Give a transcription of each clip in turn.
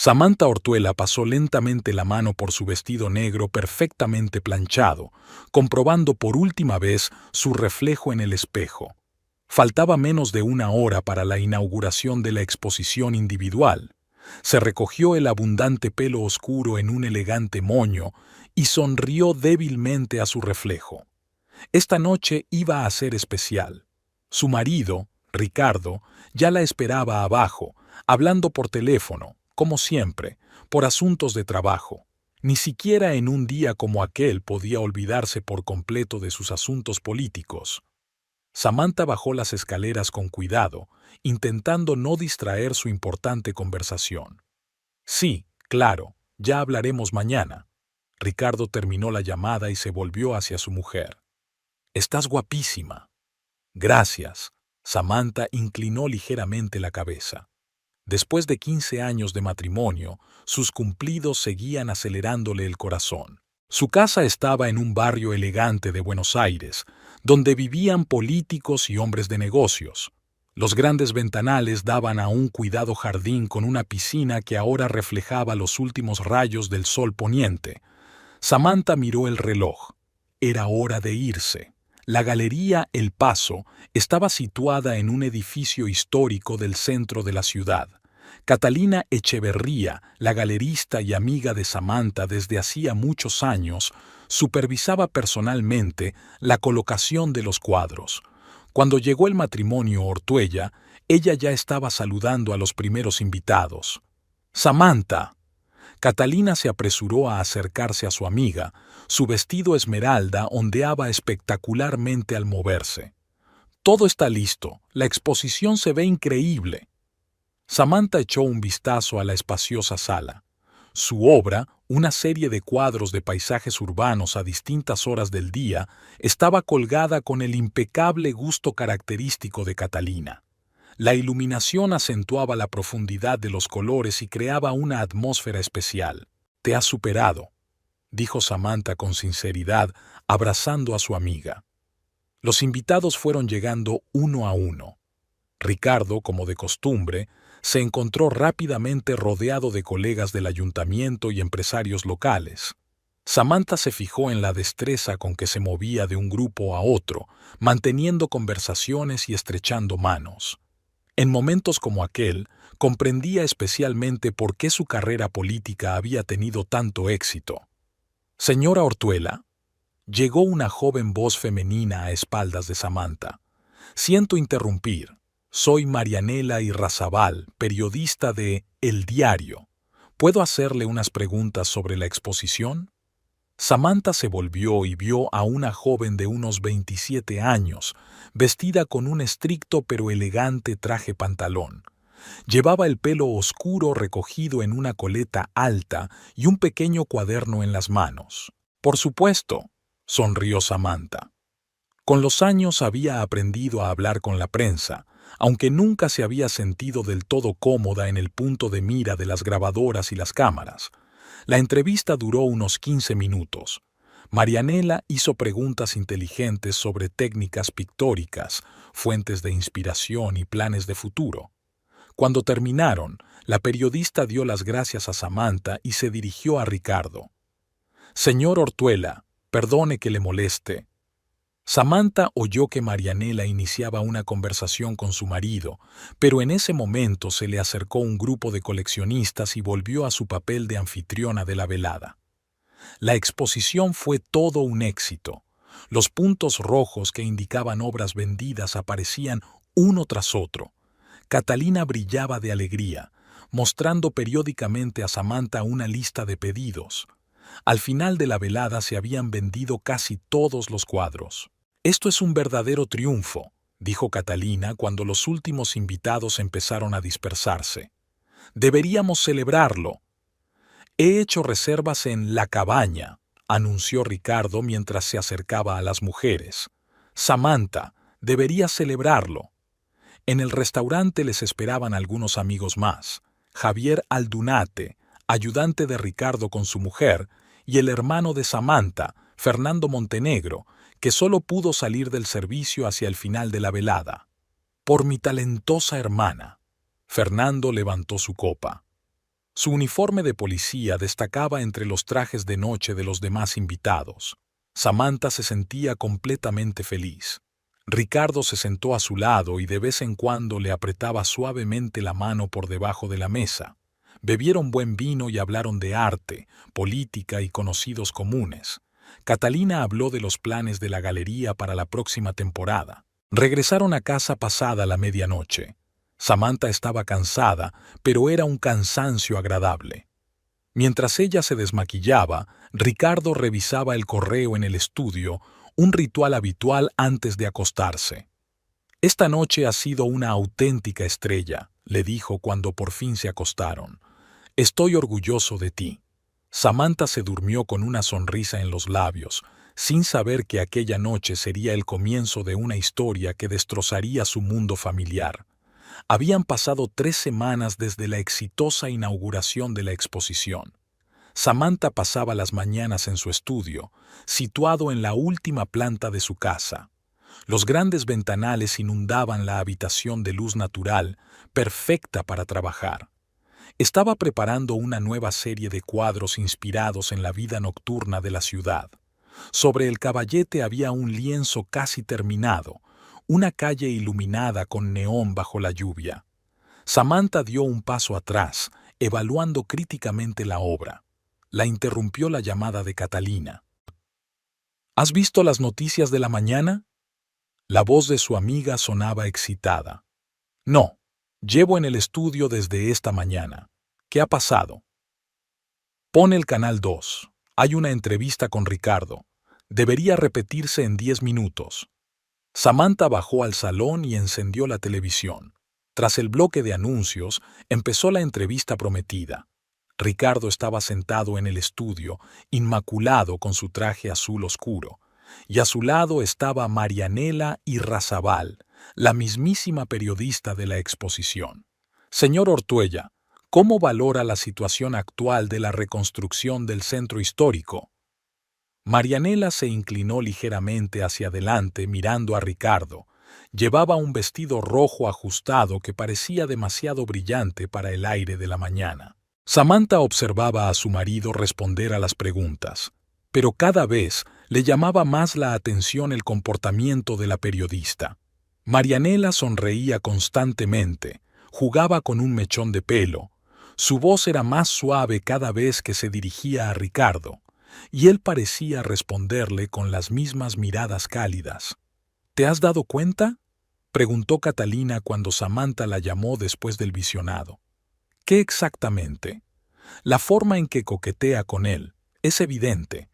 Samantha Ortuela pasó lentamente la mano por su vestido negro perfectamente planchado, comprobando por última vez su reflejo en el espejo. Faltaba menos de una hora para la inauguración de la exposición individual. Se recogió el abundante pelo oscuro en un elegante moño y sonrió débilmente a su reflejo. Esta noche iba a ser especial. Su marido, Ricardo, ya la esperaba abajo, hablando por teléfono, como siempre, por asuntos de trabajo. Ni siquiera en un día como aquel podía olvidarse por completo de sus asuntos políticos. Samantha bajó las escaleras con cuidado, intentando no distraer su importante conversación. Sí, claro, ya hablaremos mañana. Ricardo terminó la llamada y se volvió hacia su mujer. Estás guapísima. Gracias. Samantha inclinó ligeramente la cabeza. Después de 15 años de matrimonio, sus cumplidos seguían acelerándole el corazón. Su casa estaba en un barrio elegante de Buenos Aires, donde vivían políticos y hombres de negocios. Los grandes ventanales daban a un cuidado jardín con una piscina que ahora reflejaba los últimos rayos del sol poniente. Samantha miró el reloj. Era hora de irse. La Galería El Paso estaba situada en un edificio histórico del centro de la ciudad. Catalina Echeverría, la galerista y amiga de Samantha desde hacía muchos años, supervisaba personalmente la colocación de los cuadros. Cuando llegó el matrimonio Ortuella, ella ya estaba saludando a los primeros invitados. «Samantha». Catalina se apresuró a acercarse a su amiga. Su vestido esmeralda ondeaba espectacularmente al moverse. «Todo está listo. La exposición se ve increíble». Samantha echó un vistazo a la espaciosa sala. Su obra, una serie de cuadros de paisajes urbanos a distintas horas del día, estaba colgada con el impecable gusto característico de Catalina. La iluminación acentuaba la profundidad de los colores y creaba una atmósfera especial. «Te has superado», dijo Samantha con sinceridad, abrazando a su amiga. Los invitados fueron llegando uno a uno. Ricardo, como de costumbre, se encontró rápidamente rodeado de colegas del ayuntamiento y empresarios locales. Samantha se fijó en la destreza con que se movía de un grupo a otro, manteniendo conversaciones y estrechando manos. En momentos como aquel, comprendía especialmente por qué su carrera política había tenido tanto éxito. «Señora Ortuella», llegó una joven voz femenina a espaldas de Samantha. «Siento interrumpir. Soy Marianela Irrazabal, periodista de El Diario. ¿Puedo hacerle unas preguntas sobre la exposición?» Samantha se volvió y vio a una joven de unos 27 años, vestida con un estricto pero elegante traje pantalón. Llevaba el pelo oscuro recogido en una coleta alta y un pequeño cuaderno en las manos. «Por supuesto», sonrió Samantha. Con los años había aprendido a hablar con la prensa, aunque nunca se había sentido del todo cómoda en el punto de mira de las grabadoras y las cámaras. La entrevista duró unos 15 minutos. Marianela hizo preguntas inteligentes sobre técnicas pictóricas, fuentes de inspiración y planes de futuro. Cuando terminaron, la periodista dio las gracias a Samantha y se dirigió a Ricardo. «Señor Ortuella, perdone que le moleste». Samantha oyó que Marianela iniciaba una conversación con su marido, pero en ese momento se le acercó un grupo de coleccionistas y volvió a su papel de anfitriona de la velada. La exposición fue todo un éxito. Los puntos rojos que indicaban obras vendidas aparecían uno tras otro. Catalina brillaba de alegría, mostrando periódicamente a Samantha una lista de pedidos. Al final de la velada se habían vendido casi todos los cuadros. «Esto es un verdadero triunfo», dijo Catalina cuando los últimos invitados empezaron a dispersarse. «Deberíamos celebrarlo». «He hecho reservas en La Cabaña», anunció Ricardo mientras se acercaba a las mujeres. «Samantha, deberías celebrarlo». En el restaurante les esperaban algunos amigos más: Javier Aldunate, ayudante de Ricardo con su mujer, y el hermano de Samantha, Fernando Montenegro, que solo pudo salir del servicio hacia el final de la velada. «Por mi talentosa hermana». Fernando levantó su copa. Su uniforme de policía destacaba entre los trajes de noche de los demás invitados. Samantha se sentía completamente feliz. Ricardo se sentó a su lado y de vez en cuando le apretaba suavemente la mano por debajo de la mesa. Bebieron buen vino y hablaron de arte, política y conocidos comunes. Catalina habló de los planes de la galería para la próxima temporada. Regresaron a casa pasada la medianoche. Samantha estaba cansada, pero era un cansancio agradable. Mientras ella se desmaquillaba, Ricardo revisaba el correo en el estudio, un ritual habitual antes de acostarse. «Esta noche ha sido una auténtica estrella», le dijo cuando por fin se acostaron. «Estoy orgulloso de ti». Samantha se durmió con una sonrisa en los labios, sin saber que aquella noche sería el comienzo de una historia que destrozaría su mundo familiar. Habían pasado 3 semanas desde la exitosa inauguración de la exposición. Samantha pasaba las mañanas en su estudio, situado en la última planta de su casa. Los grandes ventanales inundaban la habitación de luz natural, perfecta para trabajar. Estaba preparando una nueva serie de cuadros inspirados en la vida nocturna de la ciudad. Sobre el caballete había un lienzo casi terminado, una calle iluminada con neón bajo la lluvia. Samantha dio un paso atrás, evaluando críticamente la obra. La interrumpió la llamada de Catalina. «¿Has visto las noticias de la mañana?» La voz de su amiga sonaba excitada. «No, llevo en el estudio desde esta mañana. ¿Qué ha pasado?» «Pon el canal 2. Hay una entrevista con Ricardo. Debería repetirse en 10 minutos». Samantha bajó al salón y encendió la televisión. Tras el bloque de anuncios, empezó la entrevista prometida. Ricardo estaba sentado en el estudio, inmaculado con su traje azul oscuro, y a su lado estaba Marianela Irrazabal, la mismísima periodista de la exposición. «Señor Ortuella, ¿cómo valora la situación actual de la reconstrucción del centro histórico?» Marianela se inclinó ligeramente hacia adelante mirando a Ricardo. Llevaba un vestido rojo ajustado que parecía demasiado brillante para el aire de la mañana. Samantha observaba a su marido responder a las preguntas, pero cada vez le llamaba más la atención el comportamiento de la periodista. Marianela sonreía constantemente, jugaba con un mechón de pelo. Su voz era más suave cada vez que se dirigía a Ricardo, y él parecía responderle con las mismas miradas cálidas. «¿Te has dado cuenta?», preguntó Catalina cuando Samantha la llamó después del visionado. «¿Qué exactamente?» «La forma en que coquetea con él. Es evidente».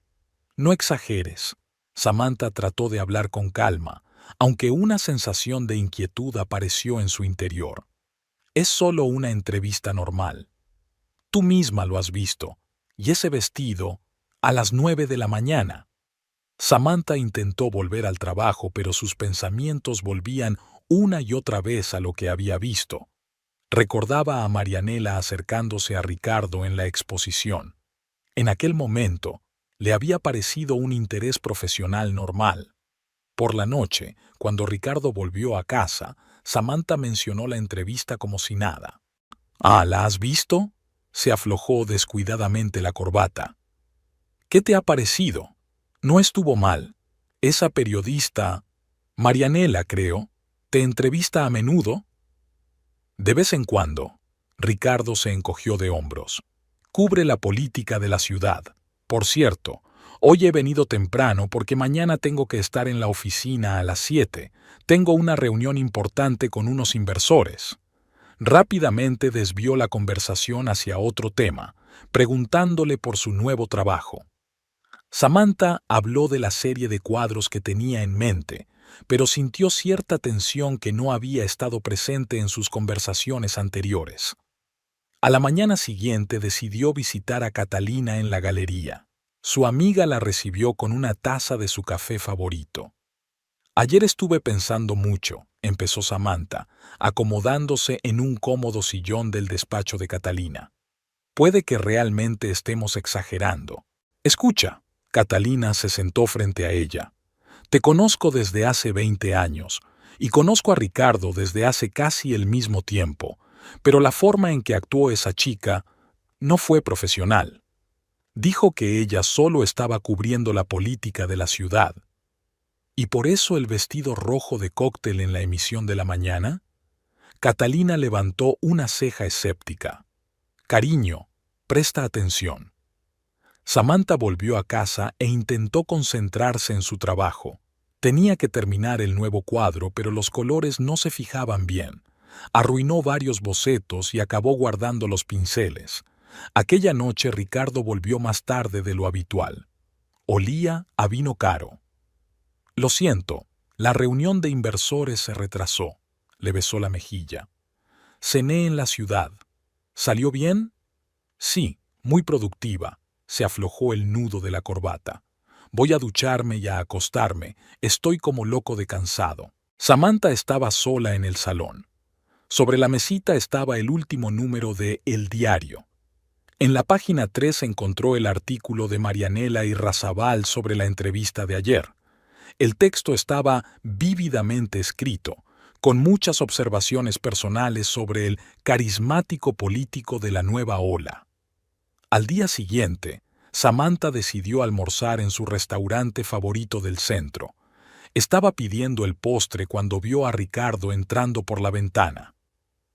«No exageres». Samantha trató de hablar con calma, aunque una sensación de inquietud apareció en su interior. «Es solo una entrevista normal. Tú misma lo has visto. Y ese vestido, a las 9 de la mañana». Samantha intentó volver al trabajo, pero sus pensamientos volvían una y otra vez a lo que había visto. Recordaba a Marianela acercándose a Ricardo en la exposición. En aquel momento, le había parecido un interés profesional normal. Por la noche, cuando Ricardo volvió a casa, Samantha mencionó la entrevista como si nada. «¿Ah, la has visto?» Se aflojó descuidadamente la corbata. «¿Qué te ha parecido?» «No estuvo mal. Esa periodista, Marianela, creo, ¿te entrevista a menudo?» «De vez en cuando». Ricardo se encogió de hombros. «Cubre la política de la ciudad. Por cierto, hoy he venido temprano porque mañana tengo que estar en la oficina a las 7. Tengo una reunión importante con unos inversores». Rápidamente desvió la conversación hacia otro tema, preguntándole por su nuevo trabajo. Samantha habló de la serie de cuadros que tenía en mente, pero sintió cierta tensión que no había estado presente en sus conversaciones anteriores. A la mañana siguiente decidió visitar a Catalina en la galería. Su amiga la recibió con una taza de su café favorito. «Ayer estuve pensando mucho», empezó Samantha, acomodándose en un cómodo sillón del despacho de Catalina. «Puede que realmente estemos exagerando. Escucha». Catalina se sentó frente a ella. «Te conozco desde hace 20 años, y conozco a Ricardo desde hace casi el mismo tiempo, pero la forma en que actuó esa chica, No fue profesional. Dijo que ella solo estaba cubriendo la política de la ciudad. ¿Y por eso el vestido rojo de cóctel en la emisión de la mañana? Catalina levantó una ceja escéptica. Cariño, presta atención. Samantha volvió a casa e intentó concentrarse en su trabajo. Tenía que terminar el nuevo cuadro, pero los colores no se fijaban bien. Arruinó varios bocetos y acabó guardando los pinceles. Aquella noche Ricardo volvió más tarde de lo habitual. Olía a vino caro. Lo siento, la reunión de inversores se retrasó. Le besó la mejilla. Cené en la ciudad. ¿Salió bien? Sí, muy productiva. Se aflojó el nudo de la corbata. Voy a ducharme y a acostarme. Estoy como loco de cansado. Samantha estaba sola en el salón. Sobre la mesita estaba el último número de El Diario. En la página 3 encontró el artículo de Marianela Irrazabal sobre la entrevista de ayer. El texto estaba vívidamente escrito, con muchas observaciones personales sobre el carismático político de la nueva ola. Al día siguiente, Samantha decidió almorzar en su restaurante favorito del centro. Estaba pidiendo el postre cuando vio a Ricardo entrando por la ventana.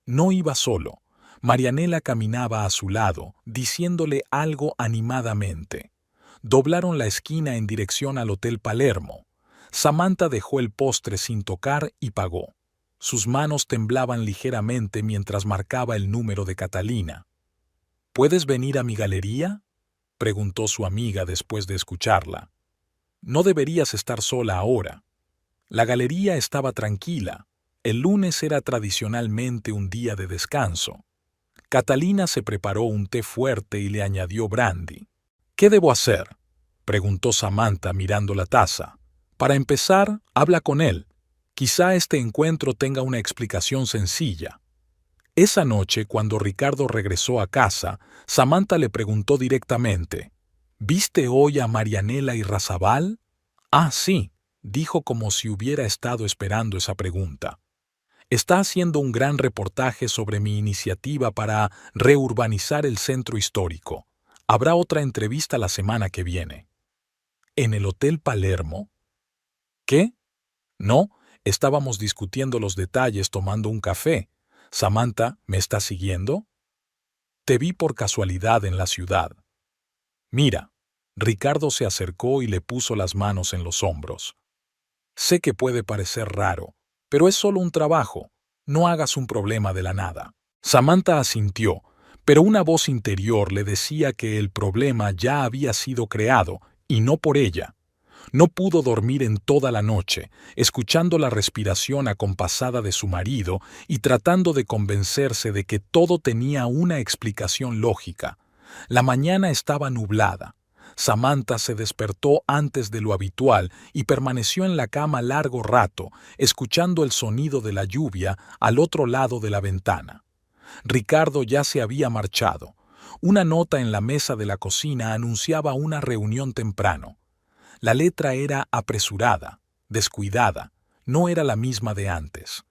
No iba solo. Marianela caminaba a su lado, diciéndole algo animadamente. Doblaron la esquina en dirección al Hotel Palermo. Samantha dejó el postre sin tocar y pagó. Sus manos temblaban ligeramente mientras marcaba el número de Catalina. ¿Puedes venir a mi galería?, preguntó su amiga después de escucharla. No deberías estar sola ahora. La galería estaba tranquila. El lunes era tradicionalmente un día de descanso. Catalina se preparó un té fuerte y le añadió brandy. ¿Qué debo hacer?, preguntó Samantha mirando la taza. Para empezar, habla con él. Quizá este encuentro tenga una explicación sencilla. Esa noche, cuando Ricardo regresó a casa, Samantha le preguntó directamente: ¿Viste hoy a Marianela Irrazabal? Ah, sí, dijo como si hubiera estado esperando esa pregunta. Está haciendo un gran reportaje sobre mi iniciativa para reurbanizar el centro histórico. Habrá otra entrevista la semana que viene. ¿En el Hotel Palermo? ¿Qué? No, estábamos discutiendo los detalles tomando un café. Samantha, ¿me estás siguiendo? Te vi por casualidad en la ciudad. Mira, Ricardo se acercó y le puso las manos en los hombros. Sé que puede parecer raro, pero es solo un trabajo. No hagas un problema de la nada. Samantha asintió, pero una voz interior le decía que el problema ya había sido creado, y no por ella. No pudo dormir en toda la noche, escuchando la respiración acompasada de su marido y tratando de convencerse de que todo tenía una explicación lógica. La mañana estaba nublada. Samantha se despertó antes de lo habitual y permaneció en la cama largo rato, escuchando el sonido de la lluvia al otro lado de la ventana. Ricardo ya se había marchado. Una nota en la mesa de la cocina anunciaba una reunión temprano. La letra era apresurada, descuidada, no era la misma de antes.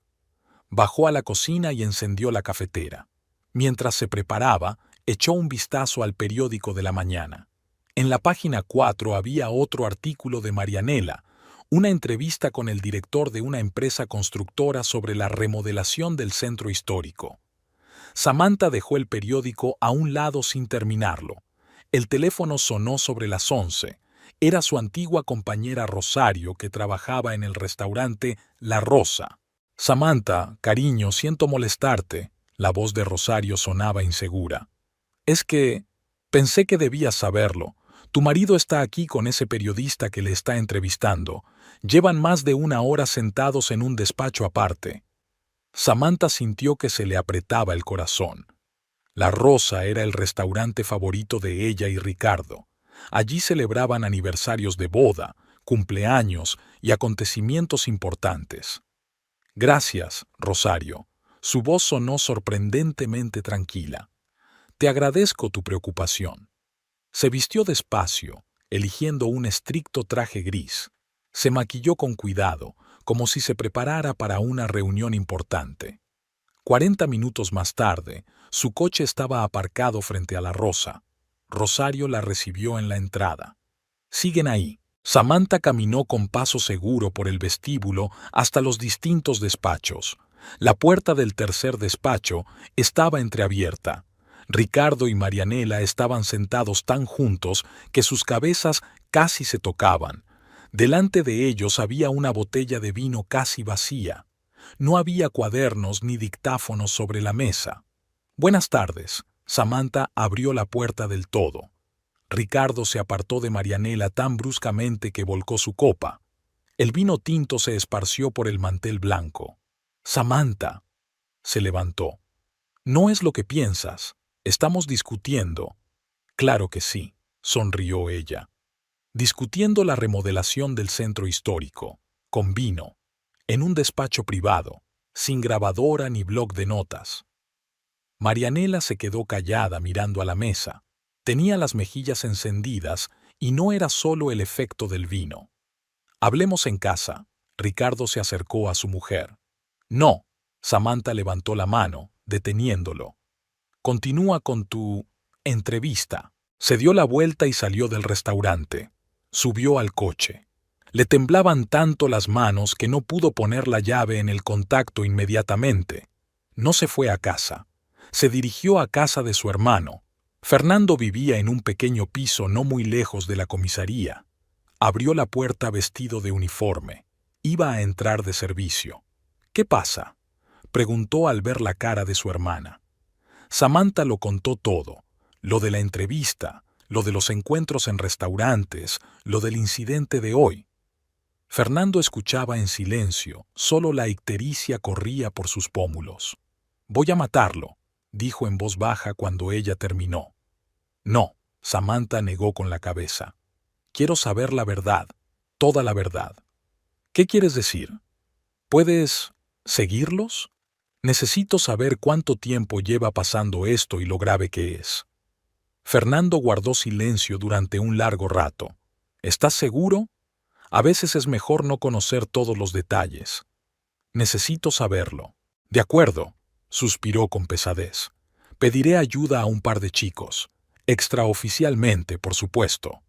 Bajó a la cocina y encendió la cafetera. Mientras se preparaba, echó un vistazo al periódico de la mañana. En la página 4 había otro artículo de Marianela, una entrevista con el director de una empresa constructora sobre la remodelación del centro histórico. Samantha dejó el periódico a un lado sin terminarlo. El teléfono sonó sobre las 11. Era su antigua compañera Rosario, que trabajaba en el restaurante La Rosa. Samantha, cariño, siento molestarte. La voz de Rosario sonaba insegura. Es que pensé que debías saberlo. Tu marido está aquí con ese periodista que le está entrevistando. Llevan más de una hora sentados en un despacho aparte. Samantha sintió que se le apretaba el corazón. La Rosa era el restaurante favorito de ella y Ricardo. Allí celebraban aniversarios de boda, cumpleaños y acontecimientos importantes. Gracias, Rosario. Su voz sonó sorprendentemente tranquila. Te agradezco tu preocupación. Se vistió despacio, eligiendo un estricto traje gris. Se maquilló con cuidado, como si se preparara para una reunión importante. 40 minutos más tarde, Su coche estaba aparcado frente a la Rosa. Rosario la recibió en la entrada. «Siguen ahí». Samantha caminó con paso seguro por el vestíbulo hasta los distintos despachos. La puerta del tercer despacho estaba entreabierta. Ricardo y Marianela estaban sentados tan juntos que sus cabezas casi se tocaban. Delante de ellos había una botella de vino casi vacía. No había cuadernos ni dictáfonos sobre la mesa. «Buenas tardes». Samantha abrió la puerta del todo. Ricardo se apartó de Marianela tan bruscamente que volcó su copa. El vino tinto se esparció por el mantel blanco. «Samantha». Se levantó. «No es lo que piensas. Estamos discutiendo». «Claro que sí», sonrió ella. «Discutiendo la remodelación del centro histórico, con vino, en un despacho privado, sin grabadora ni bloc de notas». Marianela se quedó callada mirando a la mesa. Tenía las mejillas encendidas y no era solo el efecto del vino. «Hablemos en casa». Ricardo se acercó a su mujer. «No». Samantha levantó la mano, deteniéndolo. «Continúa con tu entrevista». Se dio la vuelta y salió del restaurante. Subió al coche. Le temblaban tanto las manos que no pudo poner la llave en el contacto inmediatamente. No se fue a casa. Se dirigió a casa de su hermano. Fernando vivía en un pequeño piso no muy lejos de la comisaría. Abrió la puerta vestido de uniforme. Iba a entrar de servicio. «¿Qué pasa?», preguntó al ver la cara de su hermana. Samantha lo contó todo, lo de la entrevista, lo de los encuentros en restaurantes, lo del incidente de hoy. Fernando escuchaba en silencio, solo la ictericia corría por sus pómulos. «Voy a matarlo», dijo en voz baja cuando ella terminó. «No», Samantha negó con la cabeza. «Quiero saber la verdad, toda la verdad». «¿Qué quieres decir? ¿Puedes seguirlos? Necesito saber cuánto tiempo lleva pasando esto y lo grave que es». Fernando guardó silencio durante un largo rato. «¿Estás seguro? A veces es mejor no conocer todos los detalles». «Necesito saberlo». «De acuerdo», suspiró con pesadez. «Pediré ayuda a un par de chicos. Extraoficialmente, por supuesto».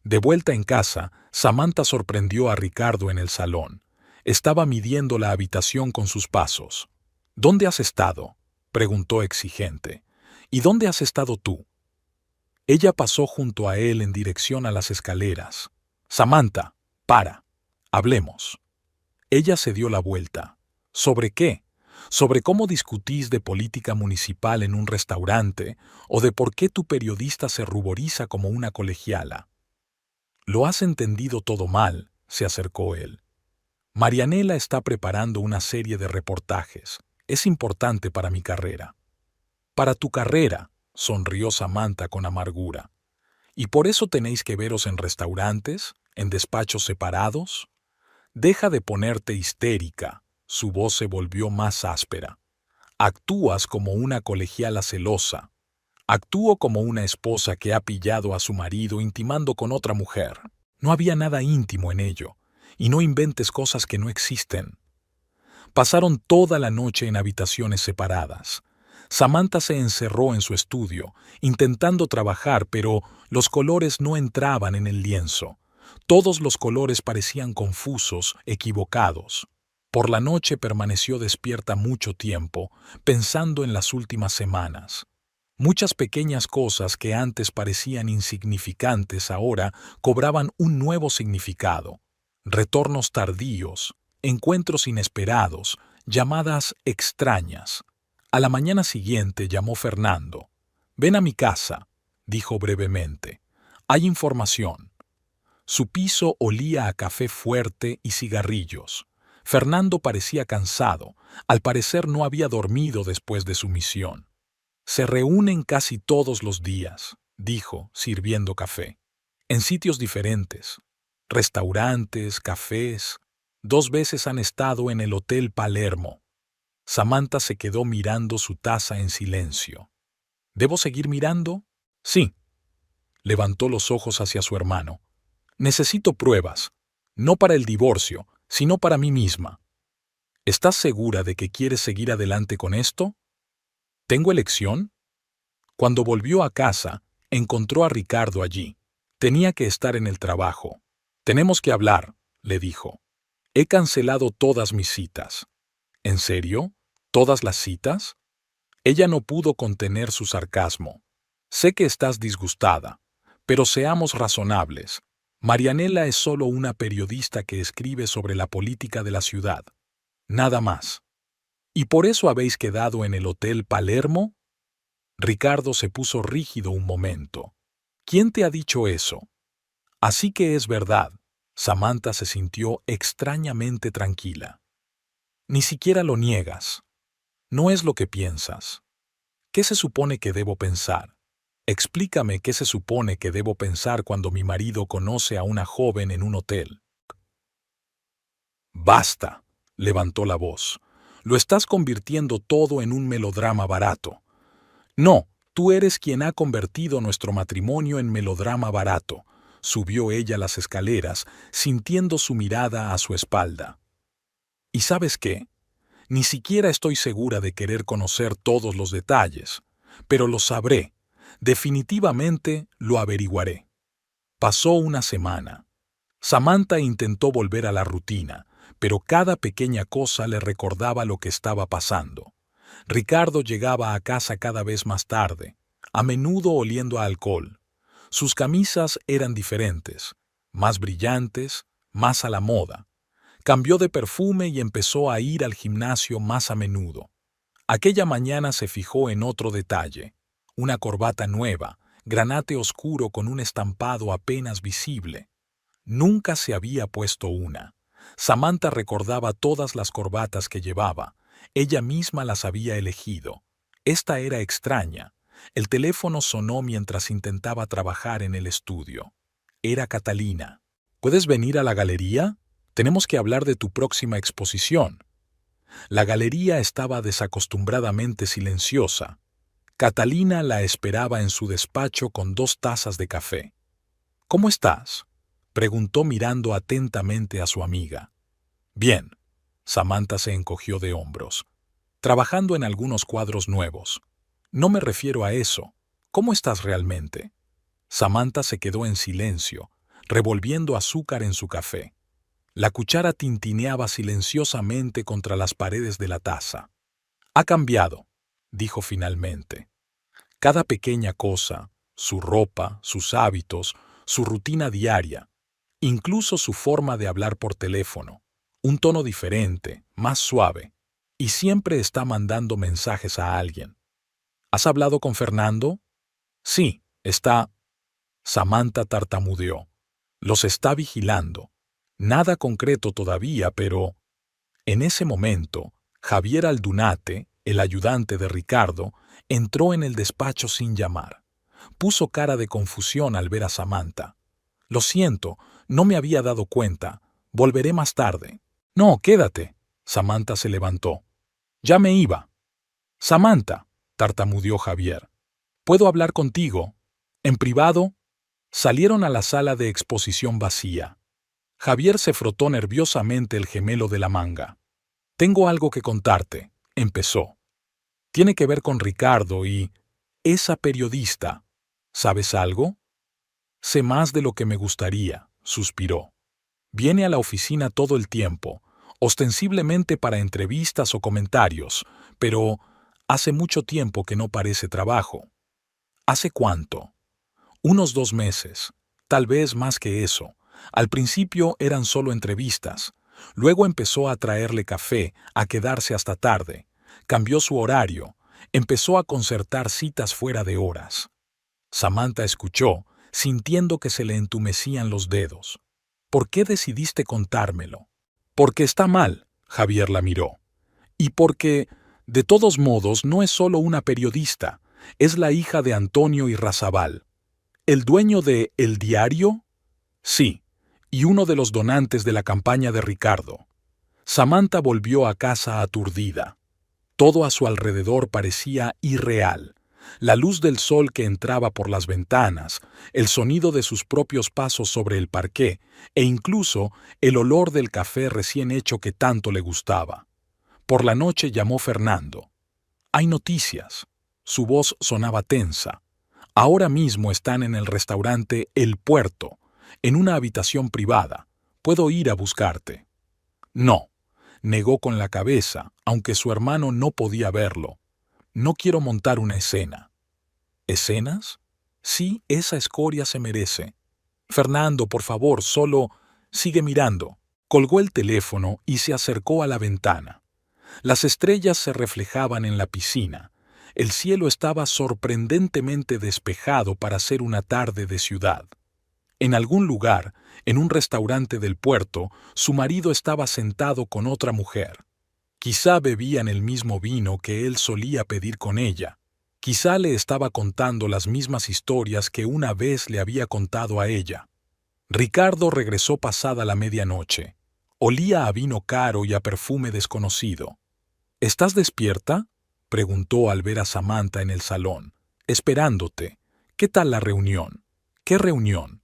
De vuelta en casa, Samantha sorprendió a Ricardo en el salón. Estaba midiendo la habitación con sus pasos. «¿Dónde has estado?», preguntó exigente. «¿Y dónde has estado tú?». Ella pasó junto a él en dirección a las escaleras. «Samantha, para. Hablemos». Ella se dio la vuelta. «¿Sobre qué? ¿Sobre cómo discutís de política municipal en un restaurante o de por qué tu periodista se ruboriza como una colegiala?» «Lo has entendido todo mal», se acercó él. «Marianela está preparando una serie de reportajes. Es importante para mi carrera». «Para tu carrera», sonrió Samantha con amargura. «¿Y por eso tenéis que veros en restaurantes, en despachos separados?» «Deja de ponerte histérica». Su voz se volvió más áspera. «Actúas como una colegiala celosa. Actúo como una esposa que ha pillado a su marido intimando con otra mujer. No había nada íntimo en ello, y no inventes cosas que no existen». Pasaron toda la noche en habitaciones separadas. Samantha se encerró en su estudio, intentando trabajar, pero los colores no entraban en el lienzo. Todos los colores parecían confusos, equivocados. Por la noche permaneció despierta mucho tiempo, pensando en las últimas semanas. Muchas pequeñas cosas que antes parecían insignificantes ahora cobraban un nuevo significado. Retornos tardíos, encuentros inesperados, llamadas extrañas. A la mañana siguiente llamó Fernando. «Ven a mi casa», dijo brevemente. «Hay información». Su piso olía a café fuerte y cigarrillos. Fernando parecía cansado. Al parecer no había dormido después de su misión. «Se reúnen casi todos los días», dijo, sirviendo café. «En sitios diferentes. Restaurantes, cafés. 2 veces han estado en el Hotel Palermo». Samantha se quedó mirando su taza en silencio. «¿Debo seguir mirando?» «Sí». Levantó los ojos hacia su hermano. «Necesito pruebas. No para el divorcio, sino para mí misma». «¿Estás segura de que quieres seguir adelante con esto?» ¿Tengo elección? Cuando volvió a casa, encontró a Ricardo allí. Tenía que estar en el trabajo. Tenemos que hablar, le dijo. He cancelado todas mis citas. ¿En serio? ¿Todas las citas? Ella no pudo contener su sarcasmo. Sé que estás disgustada, pero seamos razonables. Marianela es solo una periodista que escribe sobre la política de la ciudad. Nada más. ¿Y por eso habéis quedado en el Hotel Palermo? Ricardo se puso rígido un momento. ¿Quién te ha dicho eso? Así que es verdad. Samantha se sintió extrañamente tranquila. Ni siquiera lo niegas. No es lo que piensas. ¿Qué se supone que debo pensar? Explícame qué se supone que debo pensar cuando mi marido conoce a una joven en un hotel. Basta, levantó la voz. Lo estás convirtiendo todo en un melodrama barato. No, tú eres quien ha convertido nuestro matrimonio en melodrama barato. Subió ella las escaleras, sintiendo su mirada a su espalda. ¿Y sabes qué? Ni siquiera estoy segura de querer conocer todos los detalles, pero lo sabré. Definitivamente lo averiguaré. Pasó una semana. Samantha intentó volver a la rutina, pero cada pequeña cosa le recordaba lo que estaba pasando. Ricardo llegaba a casa cada vez más tarde, a menudo oliendo a alcohol. Sus camisas eran diferentes, más brillantes, más a la moda. Cambió de perfume y empezó a ir al gimnasio más a menudo. Aquella mañana se fijó en otro detalle, una corbata nueva, granate oscuro con un estampado apenas visible. Nunca se había puesto una. Samantha recordaba todas las corbatas que llevaba. Ella misma las había elegido. Esta era extraña. El teléfono sonó mientras intentaba trabajar en el estudio. Era Catalina. ¿Puedes venir a la galería? Tenemos que hablar de tu próxima exposición. La galería estaba desacostumbradamente silenciosa. Catalina la esperaba en su despacho con 2 tazas de café. ¿Cómo estás?, preguntó mirando atentamente a su amiga. Bien. Samantha se encogió de hombros. Trabajando en algunos cuadros nuevos. No me refiero a eso. ¿Cómo estás realmente? Samantha se quedó en silencio, revolviendo azúcar en su café. La cuchara tintineaba silenciosamente contra las paredes de la taza. Ha cambiado, dijo finalmente. Cada pequeña cosa, su ropa, sus hábitos, su rutina diaria, incluso su forma de hablar por teléfono, un tono diferente, más suave, y siempre está mandando mensajes a alguien. ¿Has hablado con Fernando? Sí, está. Samantha tartamudeó. Los está vigilando. Nada concreto todavía, pero... En ese momento, Javier Aldunate, el ayudante de Ricardo, entró en el despacho sin llamar. Puso cara de confusión al ver a Samantha. Lo siento, no me había dado cuenta. Volveré más tarde. No, quédate. Samantha se levantó. Ya me iba. Samantha, tartamudeó Javier. ¿Puedo hablar contigo? ¿En privado? Salieron a la sala de exposición vacía. Javier se frotó nerviosamente el gemelo de la manga. Tengo algo que contarte, empezó. Tiene que ver con Ricardo y... esa periodista. ¿Sabes algo? Sé más de lo que me gustaría, suspiró. Viene a la oficina todo el tiempo, ostensiblemente para entrevistas o comentarios, pero hace mucho tiempo que no parece trabajo. ¿Hace cuánto? Unos 2 meses, tal vez más que eso. Al principio eran solo entrevistas. Luego empezó a traerle café, a quedarse hasta tarde. Cambió su horario. Empezó a concertar citas fuera de horas. Samantha escuchó, sintiendo que se le entumecían los dedos. ¿Por qué decidiste contármelo? Porque está mal, Javier la miró. Y porque, de todos modos, no es solo una periodista, es la hija de Antonio Irrazabal. ¿El dueño de El Diario? Sí, y uno de los donantes de la campaña de Ricardo. Samantha volvió a casa aturdida. Todo a su alrededor parecía irreal. La luz del sol que entraba por las ventanas, el sonido de sus propios pasos sobre el parqué e incluso el olor del café recién hecho que tanto le gustaba. Por la noche llamó Fernando. Hay noticias. Su voz sonaba tensa. Ahora mismo están en el restaurante El Puerto, en una habitación privada. Puedo ir a buscarte. No, negó con la cabeza, aunque su hermano no podía verlo. No quiero montar una escena. ¿Escenas? Sí, esa escoria se merece. Fernando, por favor, solo sigue mirando. Colgó el teléfono y se acercó a la ventana. Las estrellas se reflejaban en la piscina. El cielo estaba sorprendentemente despejado para ser una tarde de ciudad. En algún lugar, en un restaurante del puerto, su marido estaba sentado con otra mujer. Quizá bebían el mismo vino que él solía pedir con ella. Quizá le estaba contando las mismas historias que una vez le había contado a ella. Ricardo regresó pasada la medianoche. Olía a vino caro y a perfume desconocido. ¿Estás despierta?, preguntó al ver a Samantha en el salón. Esperándote. ¿Qué tal la reunión? ¿Qué reunión?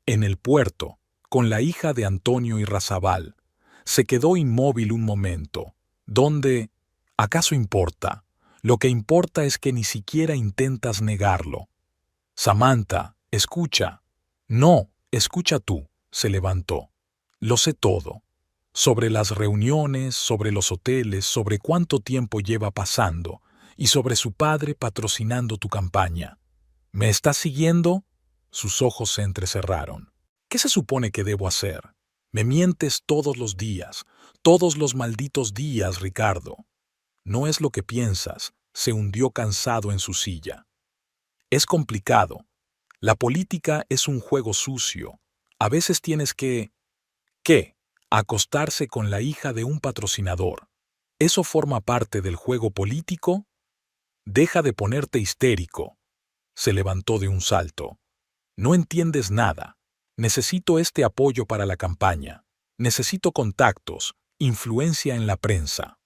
En el puerto, con la hija de Antonio Irrazabal. Se quedó inmóvil un momento. ¿Dónde? ¿Acaso importa? Lo que importa es que ni siquiera intentas negarlo. Samantha, escucha. No, escucha tú, se levantó. Lo sé todo. Sobre las reuniones, sobre los hoteles, sobre cuánto tiempo lleva pasando, y sobre su padre patrocinando tu campaña. ¿Me estás siguiendo? Sus ojos se entrecerraron. ¿Qué se supone que debo hacer? Me mientes todos los días, todos los malditos días, Ricardo. No es lo que piensas, se hundió cansado en su silla. Es complicado. La política es un juego sucio. A veces tienes que... ¿Qué? Acostarse con la hija de un patrocinador. ¿Eso forma parte del juego político? Deja de ponerte histérico. Se levantó de un salto. No entiendes nada. Necesito este apoyo para la campaña. Necesito contactos, influencia en la prensa.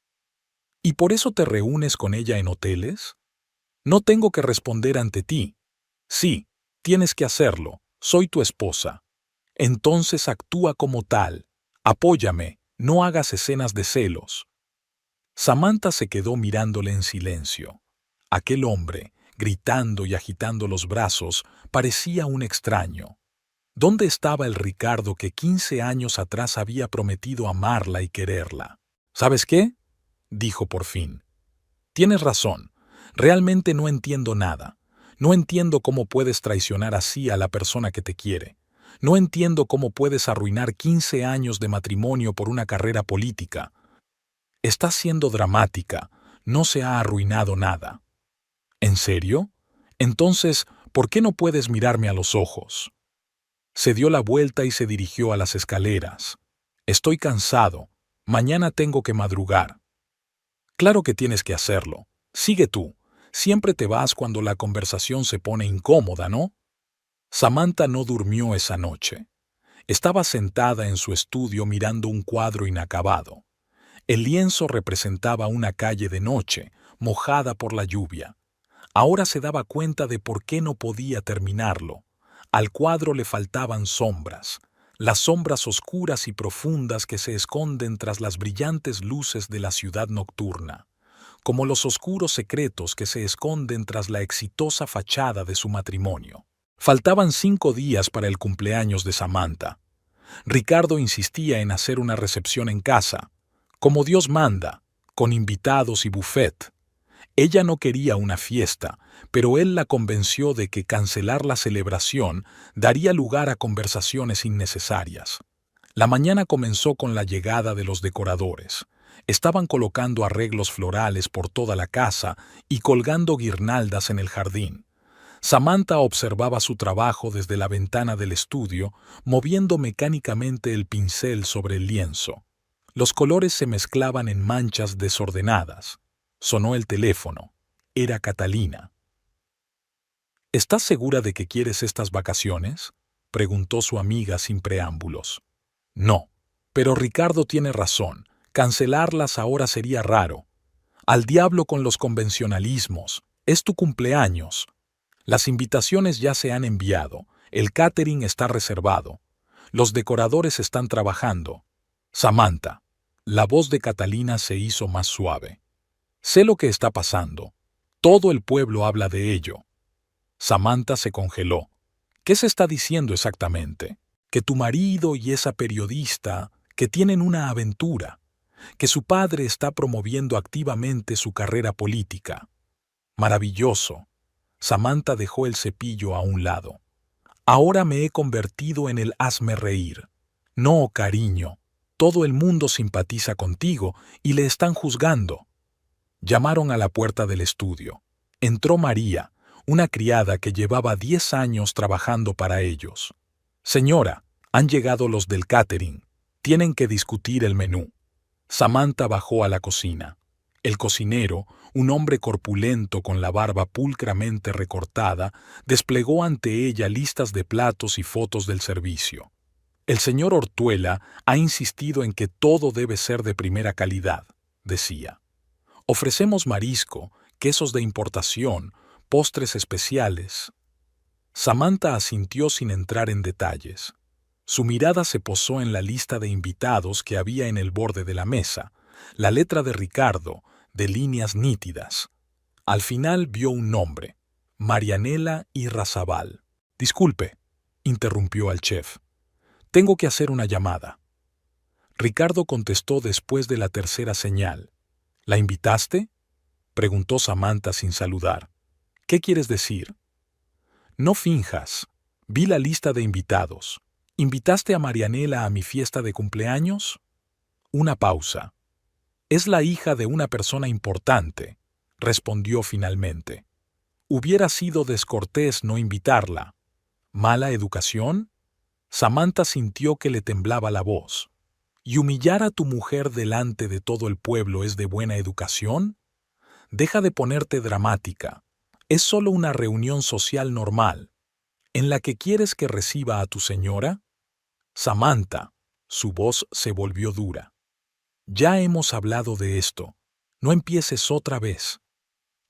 ¿Y por eso te reúnes con ella en hoteles? No tengo que responder ante ti. Sí, tienes que hacerlo. Soy tu esposa. Entonces actúa como tal. Apóyame, no hagas escenas de celos. Samantha se quedó mirándole en silencio. Aquel hombre, gritando y agitando los brazos, parecía un extraño. ¿Dónde estaba el Ricardo que 15 años atrás había prometido amarla y quererla? ¿Sabes qué?, dijo por fin. Tienes razón. Realmente no entiendo nada. No entiendo cómo puedes traicionar así a la persona que te quiere. No entiendo cómo puedes arruinar 15 años de matrimonio por una carrera política. Estás siendo dramática. No se ha arruinado nada. ¿En serio? Entonces, ¿por qué no puedes mirarme a los ojos? Se dio la vuelta y se dirigió a las escaleras. Estoy cansado. Mañana tengo que madrugar. Claro que tienes que hacerlo. Sigue tú. Siempre te vas cuando la conversación se pone incómoda, ¿no? Samantha no durmió esa noche. Estaba sentada en su estudio mirando un cuadro inacabado. El lienzo representaba una calle de noche, mojada por la lluvia. Ahora se daba cuenta de por qué no podía terminarlo. Al cuadro le faltaban sombras, las sombras oscuras y profundas que se esconden tras las brillantes luces de la ciudad nocturna, como los oscuros secretos que se esconden tras la exitosa fachada de su matrimonio. Faltaban 5 días para el cumpleaños de Samantha. Ricardo insistía en hacer una recepción en casa, como Dios manda, con invitados y buffet. Ella no quería una fiesta, pero él la convenció de que cancelar la celebración daría lugar a conversaciones innecesarias. La mañana comenzó con la llegada de los decoradores. Estaban colocando arreglos florales por toda la casa y colgando guirnaldas en el jardín. Samantha observaba su trabajo desde la ventana del estudio, moviendo mecánicamente el pincel sobre el lienzo. Los colores se mezclaban en manchas desordenadas. Sonó el teléfono. Era Catalina. ¿Estás segura de que quieres estas vacaciones?, preguntó su amiga sin preámbulos. No, pero Ricardo tiene razón. Cancelarlas ahora sería raro. Al diablo con los convencionalismos. Es tu cumpleaños. Las invitaciones ya se han enviado. El catering está reservado. Los decoradores están trabajando. Samantha. La voz de Catalina se hizo más suave. Sé lo que está pasando. Todo el pueblo habla de ello. Samantha se congeló. ¿Qué se está diciendo exactamente? Que tu marido y esa periodista, que tienen una aventura, que su padre está promoviendo activamente su carrera política. Maravilloso. Samantha dejó el cepillo a un lado. Ahora me he convertido en el hazme reír. No, cariño, todo el mundo simpatiza contigo y le están juzgando. Llamaron a la puerta del estudio. Entró María, una criada que llevaba 10 años trabajando para ellos. Señora, han llegado los del catering. Tienen que discutir el menú. Samantha bajó a la cocina. El cocinero, un hombre corpulento con la barba pulcramente recortada, desplegó ante ella listas de platos y fotos del servicio. El señor Ortuela ha insistido en que todo debe ser de primera calidad, decía. Ofrecemos marisco, quesos de importación, postres especiales. Samantha asintió sin entrar en detalles. Su mirada se posó en la lista de invitados que había en el borde de la mesa, la letra de Ricardo, de líneas nítidas. Al final vio un nombre, Marianela Irrazabal. Disculpe, interrumpió al chef. Tengo que hacer una llamada. Ricardo contestó después de la tercera señal. ¿La invitaste? Preguntó Samantha sin saludar. ¿Qué quieres decir? No finjas. Vi la lista de invitados. ¿Invitaste a Marianela a mi fiesta de cumpleaños? Una pausa. Es la hija de una persona importante, respondió finalmente. Hubiera sido descortés no invitarla. ¿Mala educación? Samantha sintió que le temblaba la voz. ¿Y humillar a tu mujer delante de todo el pueblo es de buena educación? Deja de ponerte dramática. Es solo una reunión social normal. ¿En la que quieres que reciba a tu señora? Samantha, su voz se volvió dura. Ya hemos hablado de esto. No empieces otra vez.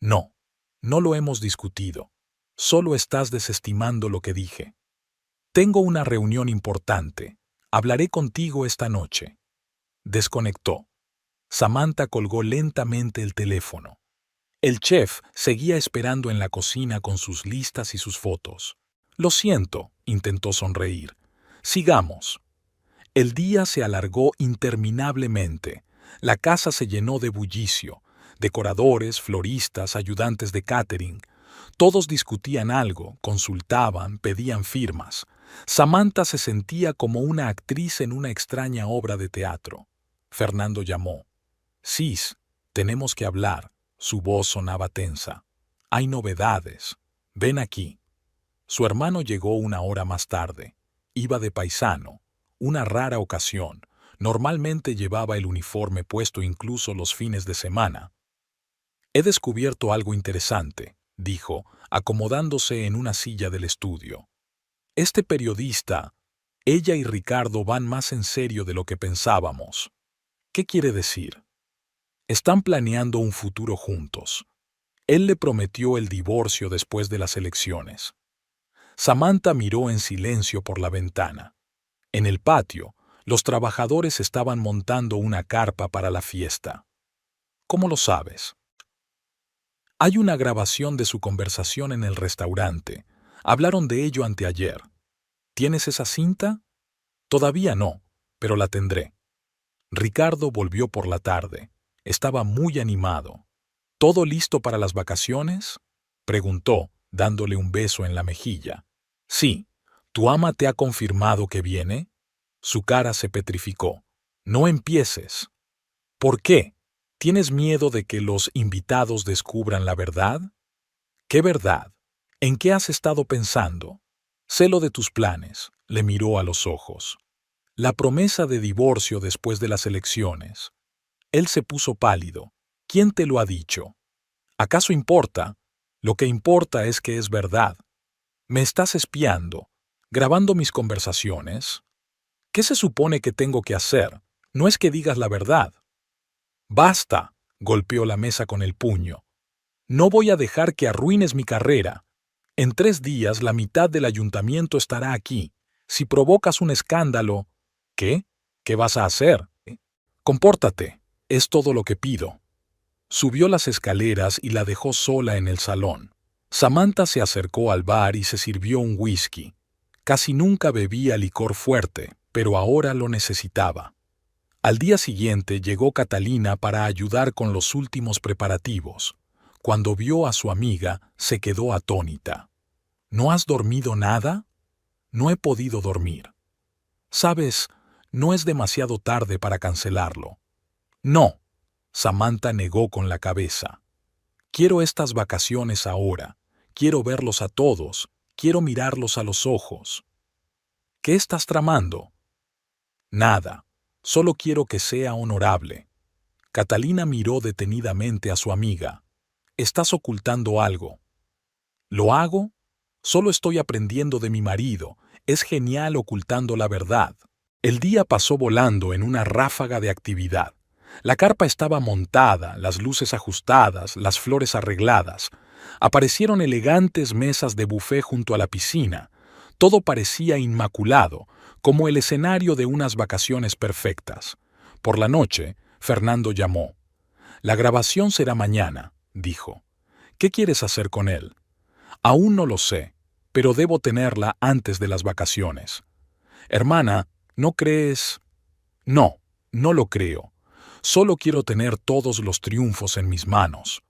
No, no lo hemos discutido. Solo estás desestimando lo que dije. Tengo una reunión importante. Hablaré contigo esta noche. Desconectó. Samantha colgó lentamente el teléfono. El chef seguía esperando en la cocina con sus listas y sus fotos. Lo siento, intentó sonreír. Sigamos. El día se alargó interminablemente. La casa se llenó de bullicio. Decoradores, floristas, ayudantes de catering. Todos discutían algo, consultaban, pedían firmas. Samantha se sentía como una actriz en una extraña obra de teatro. Fernando llamó. Sis, tenemos que hablar. Su voz sonaba tensa. Hay novedades. Ven aquí. Su hermano llegó una hora más tarde. Iba de paisano. Una rara ocasión. Normalmente llevaba el uniforme puesto incluso los fines de semana. He descubierto algo interesante, dijo, acomodándose en una silla del estudio. Este periodista, ella y Ricardo van más en serio de lo que pensábamos. ¿Qué quiere decir? Están planeando un futuro juntos. Él le prometió el divorcio después de las elecciones. Samantha miró en silencio por la ventana. En el patio, los trabajadores estaban montando una carpa para la fiesta. ¿Cómo lo sabes? Hay una grabación de su conversación en el restaurante. Hablaron de ello anteayer. ¿Tienes esa cinta? Todavía no, pero la tendré. Ricardo volvió por la tarde. Estaba muy animado. ¿Todo listo para las vacaciones? Preguntó, dándole un beso en la mejilla. Sí. ¿Tu ama te ha confirmado que viene? Su cara se petrificó. No empieces. ¿Por qué? ¿Tienes miedo de que los invitados descubran la verdad? ¿Qué verdad? ¿En qué has estado pensando? Sé lo de tus planes, le miró a los ojos. La promesa de divorcio después de las elecciones. Él se puso pálido. ¿Quién te lo ha dicho? ¿Acaso importa? Lo que importa es que es verdad. Me estás espiando, grabando mis conversaciones. ¿Qué se supone que tengo que hacer? No es que digas la verdad. Basta, golpeó la mesa con el puño. No voy a dejar que arruines mi carrera. En 3 días la mitad del ayuntamiento estará aquí. Si provocas un escándalo... ¿Qué? ¿Qué vas a hacer? Compórtate. Es todo lo que pido. Subió las escaleras y la dejó sola en el salón. Samantha se acercó al bar y se sirvió un whisky. Casi nunca bebía licor fuerte, pero ahora lo necesitaba. Al día siguiente llegó Catalina para ayudar con los últimos preparativos. Cuando vio a su amiga, se quedó atónita. ¿No has dormido nada? No he podido dormir. Sabes, no es demasiado tarde para cancelarlo. No, Samantha negó con la cabeza. Quiero estas vacaciones ahora. Quiero verlos a todos. Quiero mirarlos a los ojos. ¿Qué estás tramando? Nada. Solo quiero que sea honorable. Catalina miró detenidamente a su amiga. Estás ocultando algo. ¿Lo hago? Solo estoy aprendiendo de mi marido. Es genial ocultando la verdad. El día pasó volando en una ráfaga de actividad. La carpa estaba montada, las luces ajustadas, las flores arregladas. Aparecieron elegantes mesas de buffet junto a la piscina. Todo parecía inmaculado, como el escenario de unas vacaciones perfectas. Por la noche, Fernando llamó. La grabación será mañana, dijo. ¿Qué quieres hacer con él? Aún no lo sé, pero debo tenerla antes de las vacaciones. Hermana, ¿no crees? No, no lo creo. Solo quiero tener todos los triunfos en mis manos.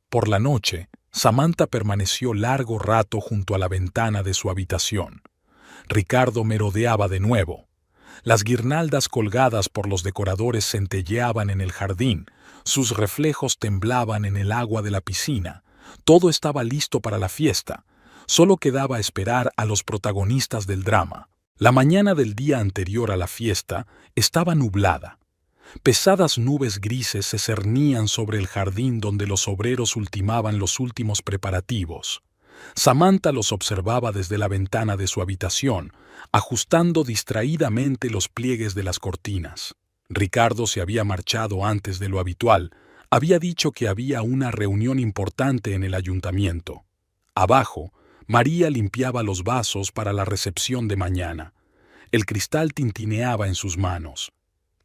Por la noche, Samantha permaneció largo rato junto a la ventana de su habitación. Ricardo merodeaba de nuevo. Las guirnaldas colgadas por los decoradores centelleaban en el jardín, sus reflejos temblaban en el agua de la piscina. Todo estaba listo para la fiesta. Solo quedaba esperar a los protagonistas del drama. La mañana del día anterior a la fiesta estaba nublada. Pesadas nubes grises se cernían sobre el jardín donde los obreros ultimaban los últimos preparativos. Samantha los observaba desde la ventana de su habitación, ajustando distraídamente los pliegues de las cortinas. Ricardo se había marchado antes de lo habitual. Había dicho que había una reunión importante en el ayuntamiento. Abajo, María limpiaba los vasos para la recepción de mañana. El cristal tintineaba en sus manos.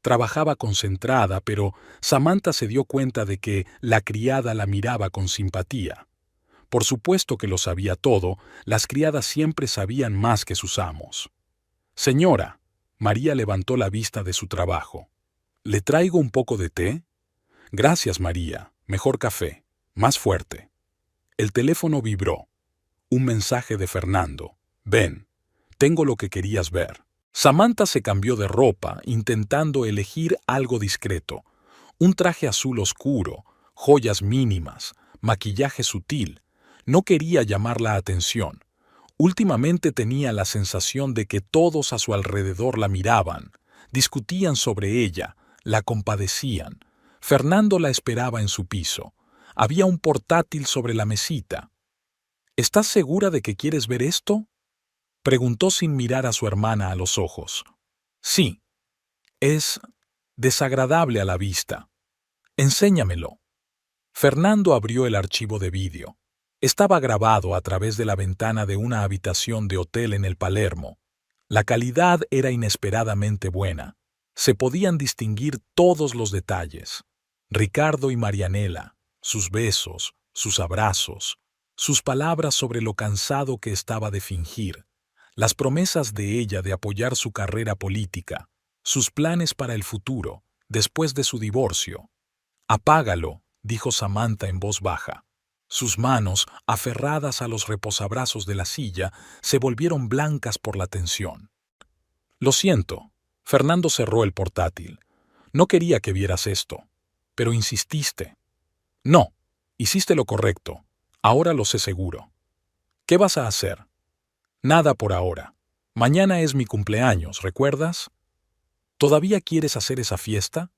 Trabajaba concentrada, pero Samantha se dio cuenta de que la criada la miraba con simpatía. Por supuesto que lo sabía todo, las criadas siempre sabían más que sus amos. Señora, María levantó la vista de su trabajo. ¿Le traigo un poco de té? Gracias, María. Mejor café. Más fuerte. El teléfono vibró. Un mensaje de Fernando. Ven, tengo lo que querías ver. Samantha se cambió de ropa, intentando elegir algo discreto. Un traje azul oscuro, joyas mínimas, maquillaje sutil. No quería llamar la atención. Últimamente tenía la sensación de que todos a su alrededor la miraban, discutían sobre ella, la compadecían. Fernando la esperaba en su piso. Había un portátil sobre la mesita. ¿Estás segura de que quieres ver esto? Preguntó sin mirar a su hermana a los ojos. Sí. Es desagradable a la vista. Enséñamelo. Fernando abrió el archivo de vídeo. Estaba grabado a través de la ventana de una habitación de hotel en el Palermo. La calidad era inesperadamente buena. Se podían distinguir todos los detalles. Ricardo y Marianela, sus besos, sus abrazos, sus palabras sobre lo cansado que estaba de fingir, las promesas de ella de apoyar su carrera política, sus planes para el futuro, después de su divorcio. «Apágalo», dijo Samantha en voz baja. Sus manos, aferradas a los reposabrazos de la silla, se volvieron blancas por la tensión. «Lo siento». Fernando cerró el portátil. «No quería que vieras esto. Pero insististe». «No, hiciste lo correcto. Ahora lo sé seguro». «¿Qué vas a hacer?» «Nada por ahora. Mañana es mi cumpleaños, ¿recuerdas?» «¿Todavía quieres hacer esa fiesta?»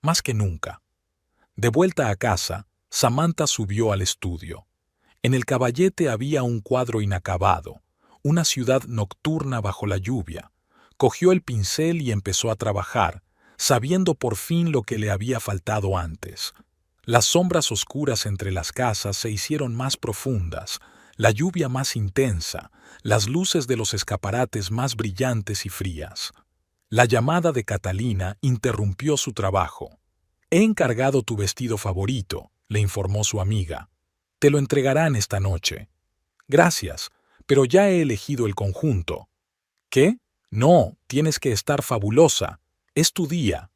«Más que nunca». De vuelta a casa, Samantha subió al estudio. En el caballete había un cuadro inacabado, una ciudad nocturna bajo la lluvia. Cogió el pincel y empezó a trabajar, sabiendo por fin lo que le había faltado antes. Las sombras oscuras entre las casas se hicieron más profundas, la lluvia más intensa, las luces de los escaparates más brillantes y frías. La llamada de Catalina interrumpió su trabajo. He encargado tu vestido favorito, le informó su amiga. Te lo entregarán esta noche. Gracias, pero ya he elegido el conjunto. ¿Qué? No, tienes que estar fabulosa. Es tu día.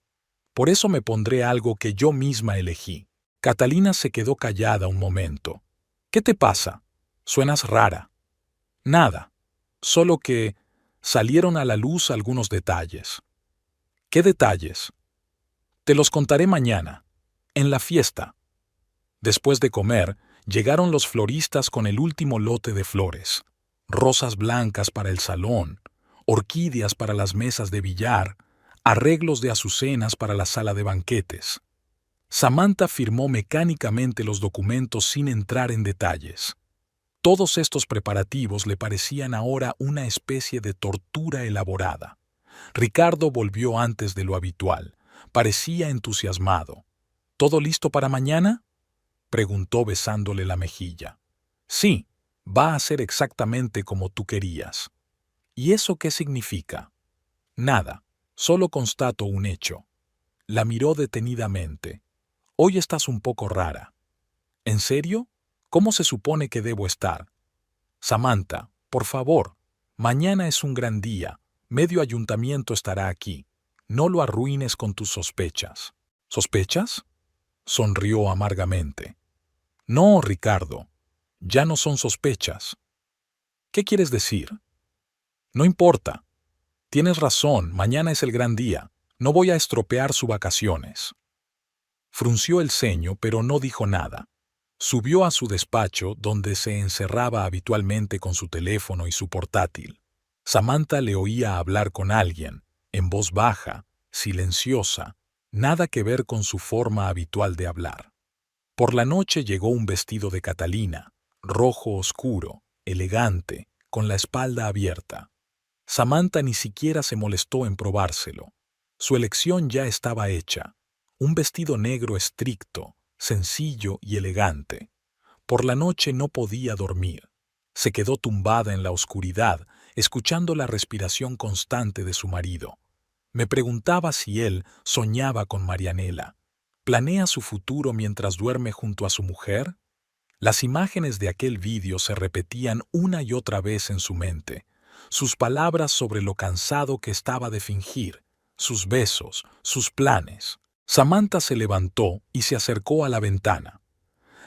Por eso me pondré algo que yo misma elegí. Catalina se quedó callada un momento. ¿Qué te pasa? Suenas rara. Nada. Solo que salieron a la luz algunos detalles. ¿Qué detalles? Te los contaré mañana, en la fiesta. Después de comer, llegaron los floristas con el último lote de flores. Rosas blancas para el salón, orquídeas para las mesas de billar, arreglos de azucenas para la sala de banquetes. Samantha firmó mecánicamente los documentos sin entrar en detalles. Todos estos preparativos le parecían ahora una especie de tortura elaborada. Ricardo volvió antes de lo habitual. Parecía entusiasmado. ¿Todo listo para mañana?, preguntó besándole la mejilla. Sí, va a ser exactamente como tú querías. ¿Y eso qué significa? Nada, solo constato un hecho. La miró detenidamente. Hoy estás un poco rara. ¿En serio? ¿Cómo se supone que debo estar? Samantha, por favor, mañana es un gran día. Medio ayuntamiento estará aquí. No lo arruines con tus sospechas. ¿Sospechas? Sonrió amargamente. No, Ricardo, ya no son sospechas. ¿Qué quieres decir? No importa. Tienes razón, mañana es el gran día. No voy a estropear sus vacaciones. Frunció el ceño, pero no dijo nada. Subió a su despacho, donde se encerraba habitualmente con su teléfono y su portátil. Samantha le oía hablar con alguien, en voz baja, silenciosa, nada que ver con su forma habitual de hablar. Por la noche llegó un vestido de Catalina, rojo oscuro, elegante, con la espalda abierta. Samantha ni siquiera se molestó en probárselo. Su elección ya estaba hecha. Un vestido negro estricto, sencillo y elegante. Por la noche no podía dormir. Se quedó tumbada en la oscuridad, escuchando la respiración constante de su marido. Me preguntaba si él soñaba con Marianela. ¿Planea su futuro mientras duerme junto a su mujer? Las imágenes de aquel vídeo se repetían una y otra vez en su mente. Sus palabras sobre lo cansado que estaba de fingir, sus besos, sus planes. Samantha se levantó y se acercó a la ventana.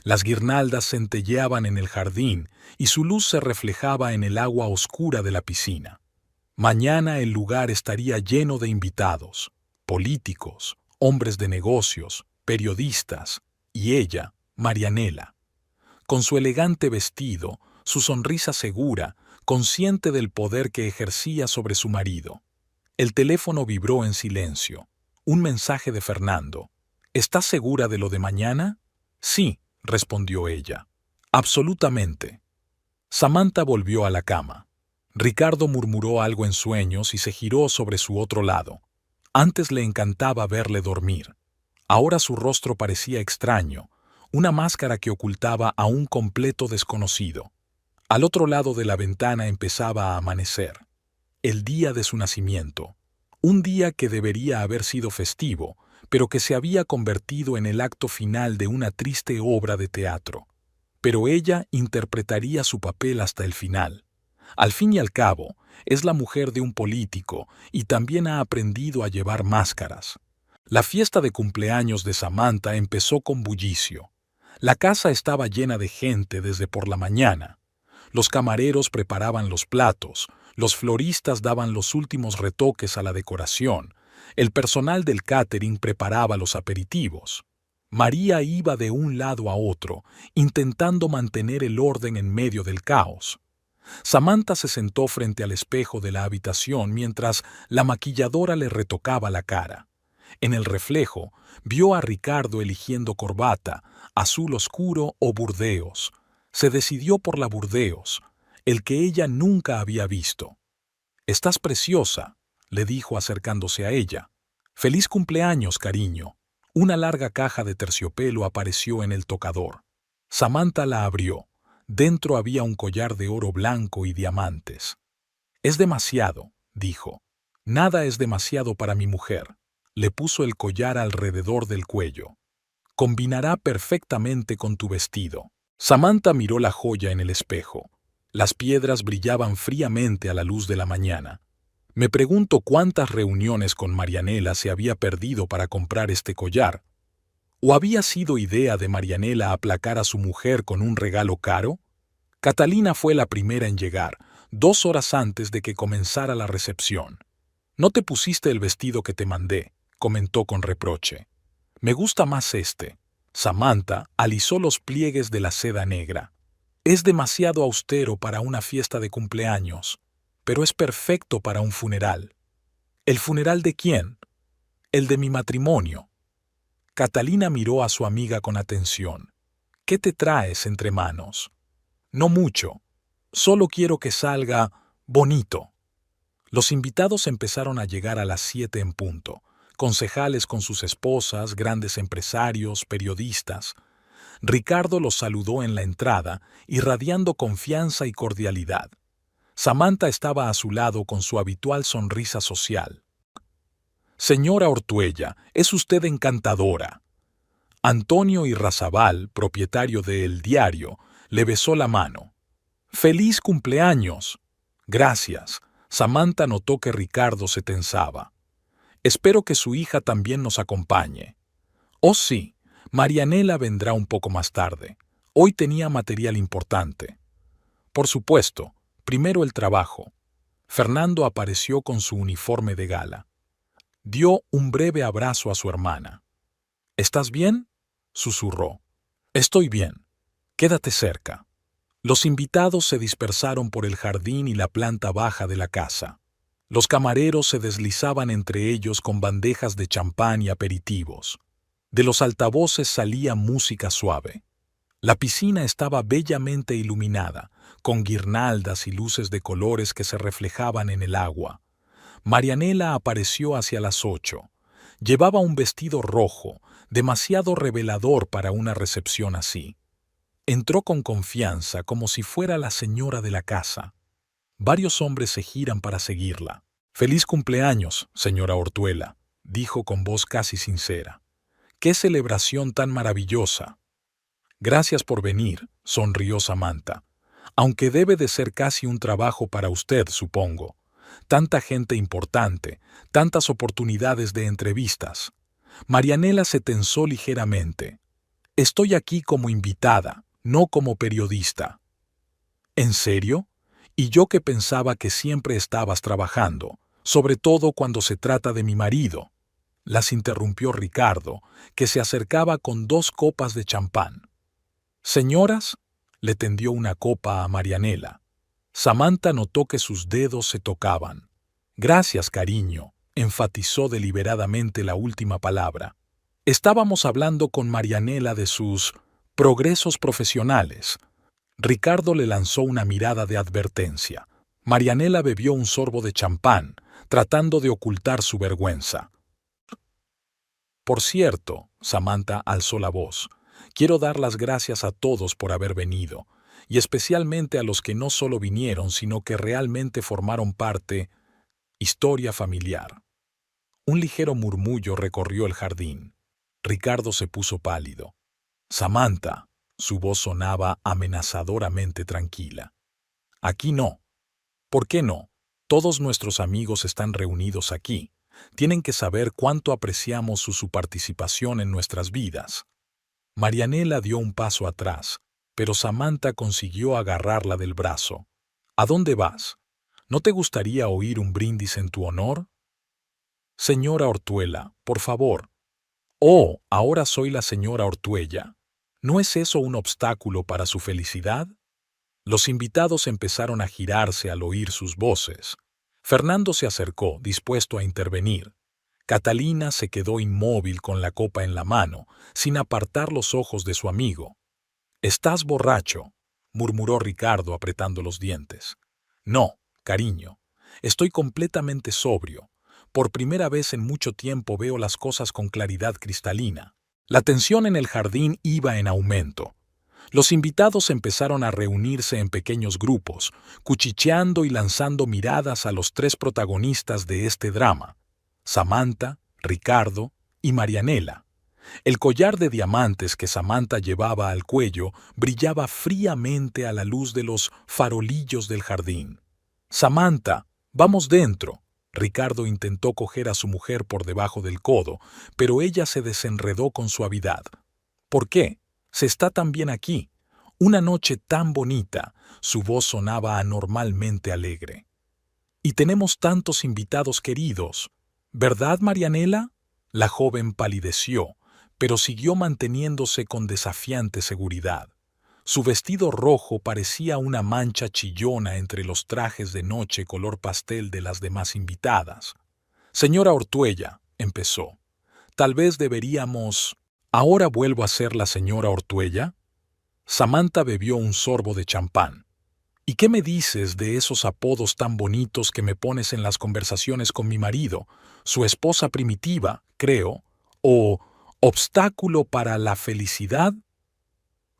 Las guirnaldas centelleaban en el jardín y su luz se reflejaba en el agua oscura de la piscina. Mañana el lugar estaría lleno de invitados, políticos, hombres de negocios, periodistas, y ella, Marianela. Con su elegante vestido, su sonrisa segura, consciente del poder que ejercía sobre su marido. El teléfono vibró en silencio. Un mensaje de Fernando. ¿Estás segura de lo de mañana? Sí, respondió ella. Absolutamente. Samantha volvió a la cama. Ricardo murmuró algo en sueños y se giró sobre su otro lado. Antes le encantaba verle dormir. Ahora su rostro parecía extraño, una máscara que ocultaba a un completo desconocido. Al otro lado de la ventana empezaba a amanecer. El día de su nacimiento. Un día que debería haber sido festivo, pero que se había convertido en el acto final de una triste obra de teatro. Pero ella interpretaría su papel hasta el final. Al fin y al cabo, es la mujer de un político y también ha aprendido a llevar máscaras. La fiesta de cumpleaños de Samantha empezó con bullicio. La casa estaba llena de gente desde por la mañana. Los camareros preparaban los platos, los floristas daban los últimos retoques a la decoración, el personal del catering preparaba los aperitivos. María iba de un lado a otro, intentando mantener el orden en medio del caos. Samantha se sentó frente al espejo de la habitación mientras la maquilladora le retocaba la cara. En el reflejo, vio a Ricardo eligiendo corbata, azul oscuro o burdeos. Se decidió por la burdeos, el que ella nunca había visto. «Estás preciosa», le dijo acercándose a ella. «Feliz cumpleaños, cariño». Una larga caja de terciopelo apareció en el tocador. Samantha la abrió. Dentro había un collar de oro blanco y diamantes. «Es demasiado», dijo. «Nada es demasiado para mi mujer. Le puso el collar alrededor del cuello. Combinará perfectamente con tu vestido. Samantha miró la joya en el espejo. Las piedras brillaban fríamente a la luz de la mañana. Me pregunto cuántas reuniones con Marianela se había perdido para comprar este collar. ¿O había sido idea de Marianela aplacar a su mujer con un regalo caro? Catalina fue la primera en llegar, 2 horas antes de que comenzara la recepción. «No te pusiste el vestido que te mandé», comentó con reproche. «Me gusta más este». Samantha alisó los pliegues de la seda negra. «Es demasiado austero para una fiesta de cumpleaños, pero es perfecto para un funeral». «¿El funeral de quién?» «El de mi matrimonio». Catalina miró a su amiga con atención. «¿Qué te traes entre manos?» «No mucho. Solo quiero que salga bonito». Los invitados empezaron a llegar a las 7 en punto. Concejales con sus esposas, grandes empresarios, periodistas. Ricardo los saludó en la entrada, irradiando confianza y cordialidad. Samantha estaba a su lado con su habitual sonrisa social. «Señora Ortuella, es usted encantadora». Antonio Irrazabal, propietario de El Diario, le besó la mano. «¡Feliz cumpleaños!». «Gracias». Samantha notó que Ricardo se tensaba. «Espero que su hija también nos acompañe». «Oh sí, Marianela vendrá un poco más tarde. Hoy tenía material importante». «Por supuesto, primero el trabajo». Fernando apareció con su uniforme de gala. Dio un breve abrazo a su hermana. «¿Estás bien?», susurró. «Estoy bien. Quédate cerca». Los invitados se dispersaron por el jardín y la planta baja de la casa. Los camareros se deslizaban entre ellos con bandejas de champán y aperitivos. De los altavoces salía música suave. La piscina estaba bellamente iluminada, con guirnaldas y luces de colores que se reflejaban en el agua. Marianela apareció hacia las 8. Llevaba un vestido rojo, demasiado revelador para una recepción así. Entró con confianza, como si fuera la señora de la casa. Varios hombres se giran para seguirla. «Feliz cumpleaños, señora Ortuella», dijo con voz casi sincera. «¡Qué celebración tan maravillosa!». «Gracias por venir», sonrió Samantha. «Aunque debe de ser casi un trabajo para usted, supongo. Tanta gente importante, tantas oportunidades de entrevistas». Marianela se tensó ligeramente. «Estoy aquí como invitada, no como periodista». «¿En serio? Y yo que pensaba que siempre estabas trabajando, sobre todo cuando se trata de mi marido», las interrumpió Ricardo, que se acercaba con 2 copas de champán. «Señoras», le tendió una copa a Marianela. Samantha notó que sus dedos se tocaban. «Gracias, cariño», enfatizó deliberadamente la última palabra. «Estábamos hablando con Marianela de sus progresos profesionales». Ricardo le lanzó una mirada de advertencia. Marianela bebió un sorbo de champán, tratando de ocultar su vergüenza. «Por cierto», Samantha alzó la voz, «quiero dar las gracias a todos por haber venido, y especialmente a los que no solo vinieron, sino que realmente formaron parte. Historia familiar». Un ligero murmullo recorrió el jardín. Ricardo se puso pálido. «Samantha», su voz sonaba amenazadoramente tranquila. «Aquí no». «¿Por qué no? Todos nuestros amigos están reunidos aquí. Tienen que saber cuánto apreciamos su participación en nuestras vidas». Marianela dio un paso atrás, pero Samantha consiguió agarrarla del brazo. «¿A dónde vas? ¿No te gustaría oír un brindis en tu honor?» «Señora Ortuella, por favor». «Oh, ahora soy la señora Ortuella. ¿No es eso un obstáculo para su felicidad?». Los invitados empezaron a girarse al oír sus voces. Fernando se acercó, dispuesto a intervenir. Catalina se quedó inmóvil con la copa en la mano, sin apartar los ojos de su amigo. «Estás borracho», murmuró Ricardo apretando los dientes. «No, cariño, estoy completamente sobrio. Por primera vez en mucho tiempo veo las cosas con claridad cristalina». La tensión en el jardín iba en aumento. Los invitados empezaron a reunirse en pequeños grupos, cuchicheando y lanzando miradas a los 3 protagonistas de este drama: Samantha, Ricardo y Marianela. El collar de diamantes que Samantha llevaba al cuello brillaba fríamente a la luz de los farolillos del jardín. «Samantha, vamos dentro». Ricardo intentó coger a su mujer por debajo del codo, pero ella se desenredó con suavidad. «¿Por qué? Se está tan bien aquí. Una noche tan bonita». Su voz sonaba anormalmente alegre. «Y tenemos tantos invitados queridos. ¿Verdad, Marianela?» La joven palideció, pero siguió manteniéndose con desafiante seguridad. Su vestido rojo parecía una mancha chillona entre los trajes de noche color pastel de las demás invitadas. «Señora Ortuella», empezó, «tal vez deberíamos...» «¿Ahora vuelvo a ser la señora Ortuella?» Samantha bebió un sorbo de champán. «¿Y qué me dices de esos apodos tan bonitos que me pones en las conversaciones con mi marido, su esposa primitiva, creo, o obstáculo para la felicidad?»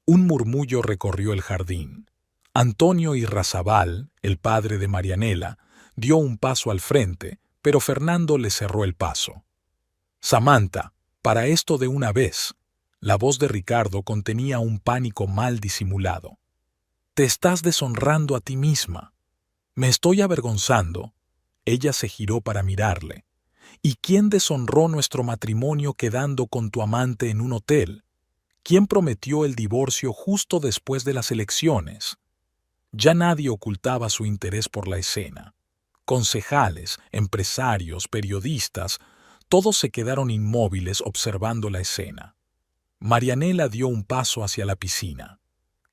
Un murmullo recorrió el jardín. Antonio Irrazabal, el padre de Marianela, dio un paso al frente, pero Fernando le cerró el paso. «Samantha, para esto de una vez». La voz de Ricardo contenía un pánico mal disimulado. «Te estás deshonrando a ti misma». «¿Me estoy avergonzando?» Ella se giró para mirarle. «¿Y quién deshonró nuestro matrimonio quedando con tu amante en un hotel? ¿Quién prometió el divorcio justo después de las elecciones?» Ya nadie ocultaba su interés por la escena. Concejales, empresarios, periodistas, todos se quedaron inmóviles observando la escena. Marianela dio un paso hacia la piscina.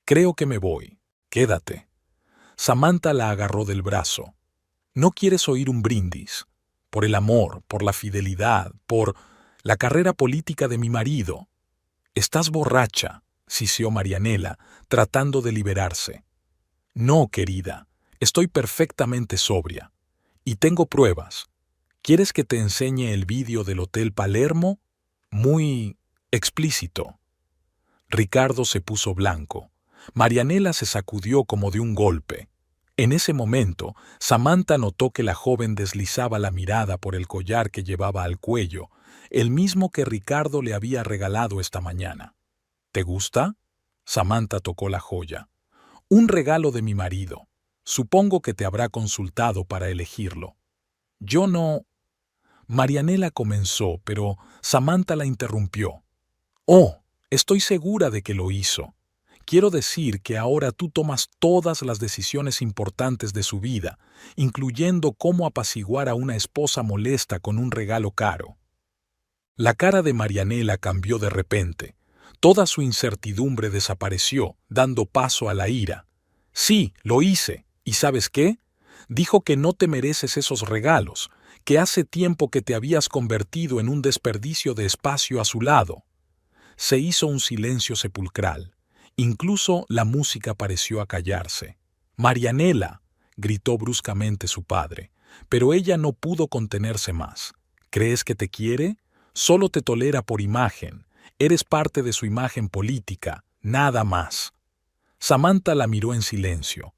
«Creo que me voy. Quédate». Samantha la agarró del brazo. «¿No quieres oír un brindis? Por el amor, por la fidelidad, por la carrera política de mi marido». «Estás borracha», siseó Marianela, tratando de liberarse. «No, querida, estoy perfectamente sobria. Y tengo pruebas. ¿Quieres que te enseñe el vídeo del Hotel Palermo? Muy explícito». Ricardo se puso blanco. Marianela se sacudió como de un golpe. En ese momento, Samantha notó que la joven deslizaba la mirada por el collar que llevaba al cuello, el mismo que Ricardo le había regalado esta mañana. «¿Te gusta?» Samantha tocó la joya. «Un regalo de mi marido. Supongo que te habrá consultado para elegirlo». «Yo no...» Marianela comenzó, pero Samantha la interrumpió. «Oh, estoy segura de que lo hizo. Quiero decir que ahora tú tomas todas las decisiones importantes de su vida, incluyendo cómo apaciguar a una esposa molesta con un regalo caro». La cara de Marianela cambió de repente. Toda su incertidumbre desapareció, dando paso a la ira. «Sí, lo hice. ¿Y sabes qué? Dijo que no te mereces esos regalos, que hace tiempo que te habías convertido en un desperdicio de espacio a su lado». Se hizo un silencio sepulcral. Incluso la música pareció acallarse. «Marianela», gritó bruscamente su padre, pero ella no pudo contenerse más. «¿Crees que te quiere? Solo te tolera por imagen. Eres parte de su imagen política, nada más». Samantha la miró en silencio.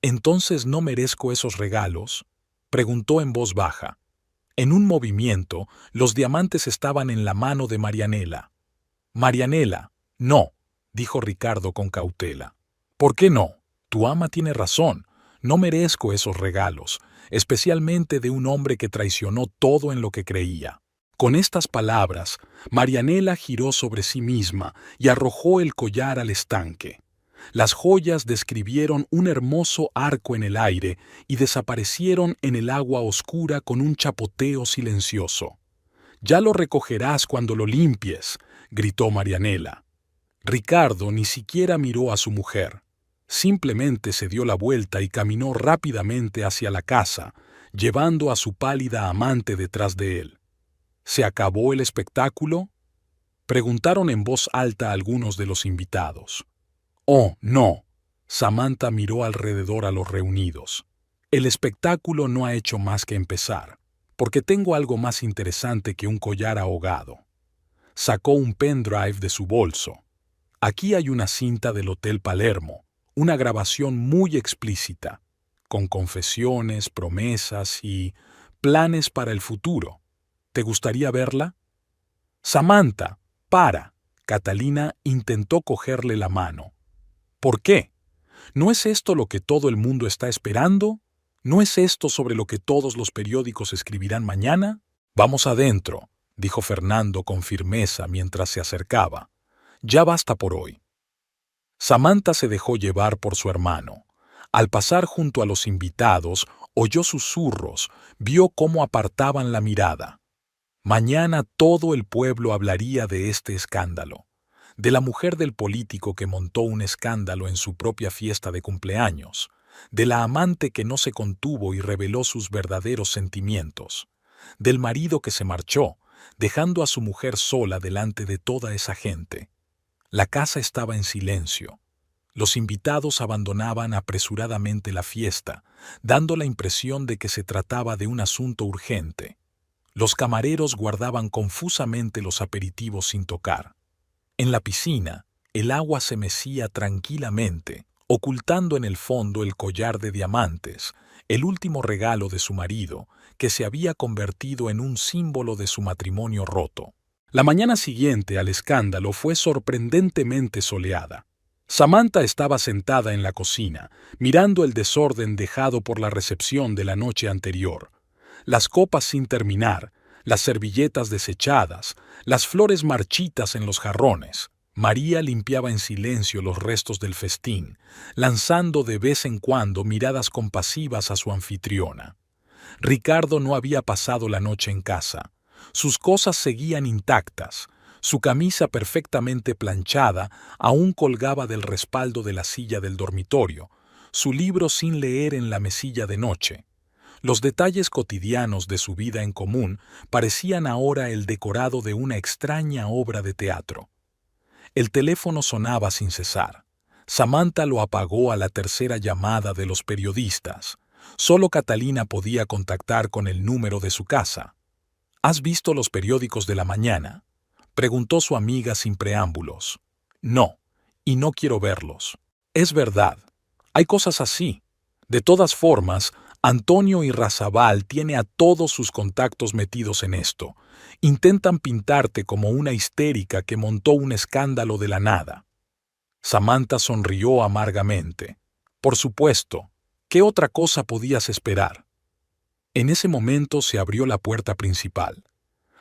«¿Entonces no merezco esos regalos?», preguntó en voz baja. En un movimiento, los diamantes estaban en la mano de Marianela. «Marianela, no», dijo Ricardo con cautela. «¿Por qué no? Tu ama tiene razón. No merezco esos regalos, especialmente de un hombre que traicionó todo en lo que creía». Con estas palabras, Marianela giró sobre sí misma y arrojó el collar al estanque. Las joyas describieron un hermoso arco en el aire y desaparecieron en el agua oscura con un chapoteo silencioso. «Ya lo recogerás cuando lo limpies», gritó Marianela. Ricardo ni siquiera miró a su mujer. Simplemente se dio la vuelta y caminó rápidamente hacia la casa, llevando a su pálida amante detrás de él. «¿Se acabó el espectáculo?», preguntaron en voz alta algunos de los invitados. «Oh, no». Samantha miró alrededor a los reunidos. «El espectáculo no ha hecho más que empezar, porque tengo algo más interesante que un collar ahogado». Sacó un pendrive de su bolso. «Aquí hay una cinta del Hotel Palermo, una grabación muy explícita, con confesiones, promesas y planes para el futuro. ¿Te gustaría verla? Samantha, para. Catalina intentó cogerle la mano. ¿Por qué? ¿No es esto lo que todo el mundo está esperando? ¿No es esto sobre lo que todos los periódicos escribirán mañana? Vamos adentro, dijo Fernando con firmeza mientras se acercaba. Ya basta por hoy. Samantha se dejó llevar por su hermano. Al pasar junto a los invitados, oyó susurros, vio cómo apartaban la mirada. Mañana todo el pueblo hablaría de este escándalo, de la mujer del político que montó un escándalo en su propia fiesta de cumpleaños, de la amante que no se contuvo y reveló sus verdaderos sentimientos, del marido que se marchó, dejando a su mujer sola delante de toda esa gente. La casa estaba en silencio. Los invitados abandonaban apresuradamente la fiesta, dando la impresión de que se trataba de un asunto urgente. Los camareros guardaban confusamente los aperitivos sin tocar. En la piscina, el agua se mecía tranquilamente, ocultando en el fondo el collar de diamantes, el último regalo de su marido, que se había convertido en un símbolo de su matrimonio roto. La mañana siguiente al escándalo fue sorprendentemente soleada. Samantha estaba sentada en la cocina, mirando el desorden dejado por la recepción de la noche anterior. Las copas sin terminar, las servilletas desechadas, las flores marchitas en los jarrones. María limpiaba en silencio los restos del festín, lanzando de vez en cuando miradas compasivas a su anfitriona. Ricardo no había pasado la noche en casa. Sus cosas seguían intactas. Su camisa perfectamente planchada aún colgaba del respaldo de la silla del dormitorio, su libro sin leer en la mesilla de noche. Los detalles cotidianos de su vida en común parecían ahora el decorado de una extraña obra de teatro. El teléfono sonaba sin cesar. Samantha lo apagó a la tercera llamada de los periodistas. Solo Catalina podía contactar con el número de su casa. ¿Has visto los periódicos de la mañana?, preguntó su amiga sin preámbulos. No, y no quiero verlos. Es verdad, hay cosas así. De todas formas, Antonio Irrazabal tiene a todos sus contactos metidos en esto. Intentan pintarte como una histérica que montó un escándalo de la nada. Samantha sonrió amargamente. Por supuesto, ¿qué otra cosa podías esperar? En ese momento se abrió la puerta principal.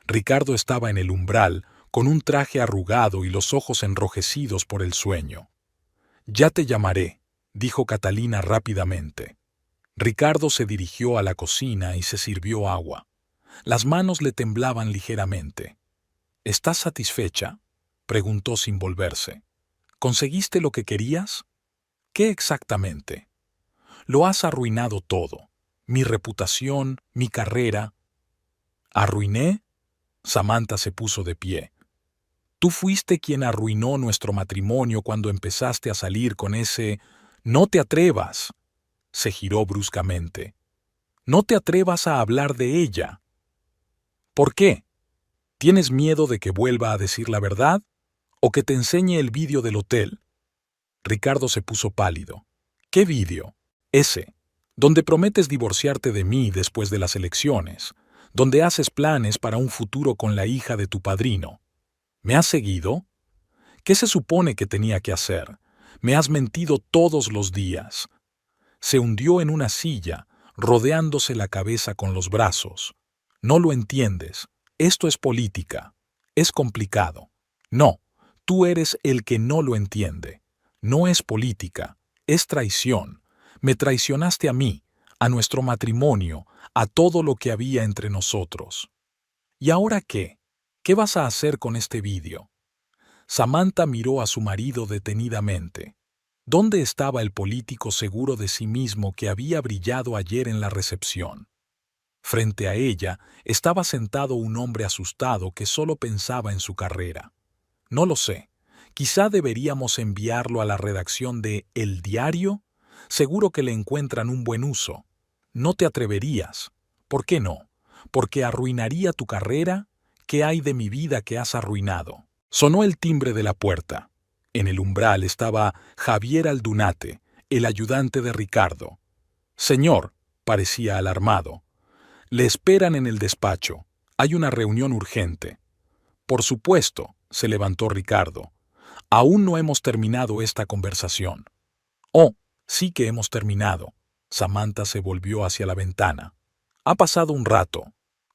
Ricardo estaba en el umbral, con un traje arrugado y los ojos enrojecidos por el sueño. «Ya te llamaré», dijo Catalina rápidamente. Ricardo se dirigió a la cocina y se sirvió agua. Las manos le temblaban ligeramente. «¿Estás satisfecha?», preguntó sin volverse. «¿Conseguiste lo que querías?». «¿Qué exactamente?». «Lo has arruinado todo. Mi reputación, mi carrera». «¿Arruiné?». Samantha se puso de pie. «Tú fuiste quien arruinó nuestro matrimonio cuando empezaste a salir con ese... ¡No te atrevas!». Se giró bruscamente. «No te atrevas a hablar de ella». «¿Por qué? ¿Tienes miedo de que vuelva a decir la verdad? ¿O que te enseñe el vídeo del hotel?». Ricardo se puso pálido. «¿Qué vídeo?». «Ese, donde prometes divorciarte de mí después de las elecciones, donde haces planes para un futuro con la hija de tu padrino. ¿Me has seguido? ¿Qué se supone que tenía que hacer? Me has mentido todos los días». Se hundió en una silla, rodeándose la cabeza con los brazos. «No lo entiendes. Esto es política. Es complicado». «No, tú eres el que no lo entiende. No es política. Es traición. Me traicionaste a mí, a nuestro matrimonio, a todo lo que había entre nosotros». «¿Y ahora qué? ¿Qué vas a hacer con este vídeo?». Samantha miró a su marido detenidamente. ¿Dónde estaba el político seguro de sí mismo que había brillado ayer en la recepción? Frente a ella estaba sentado un hombre asustado que solo pensaba en su carrera. «No lo sé. Quizá deberíamos enviarlo a la redacción de El Diario. Seguro que le encuentran un buen uso». «No te atreverías». «¿Por qué no? ¿Porque arruinaría tu carrera? ¿Qué hay de mi vida que has arruinado?». Sonó el timbre de la puerta. En el umbral estaba Javier Aldunate, el ayudante de Ricardo. «Señor», parecía alarmado. «Le esperan en el despacho. Hay una reunión urgente. Por supuesto, se levantó Ricardo. Aún no hemos terminado esta conversación. Oh, sí que hemos terminado. Samantha se volvió hacia la ventana. Ha pasado un rato.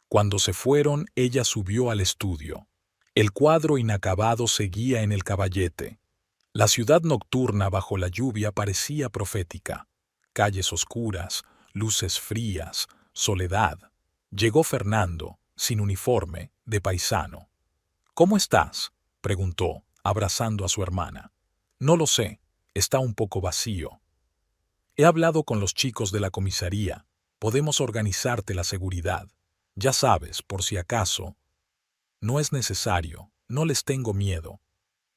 Cuando se fueron, ella subió al estudio. El cuadro inacabado seguía en el caballete. La ciudad nocturna bajo la lluvia parecía profética. Calles oscuras, luces frías, soledad. Llegó Fernando, sin uniforme, de paisano. «¿Cómo estás?», preguntó, abrazando a su hermana. «No lo sé, está un poco vacío. He hablado con los chicos de la comisaría. Podemos organizarte la seguridad. Ya sabes, por si acaso. No es necesario, no les tengo miedo.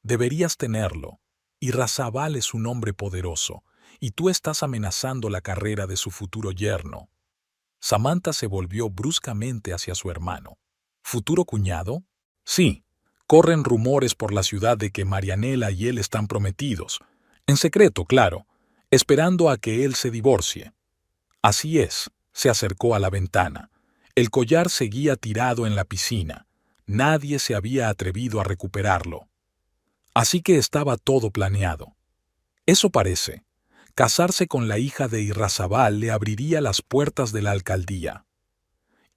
Deberías tenerlo. Irrazabal es un hombre poderoso, y tú estás amenazando la carrera de su futuro yerno». Samantha se volvió bruscamente hacia su hermano. «¿Futuro cuñado?» «Sí. Corren rumores por la ciudad de que Marianela y él están prometidos. En secreto, claro, esperando a que él se divorcie». «Así es», se acercó a la ventana. El collar seguía tirado en la piscina. Nadie se había atrevido a recuperarlo. Así que estaba todo planeado. Eso parece. Casarse con la hija de Irrazabal le abriría las puertas de la alcaldía.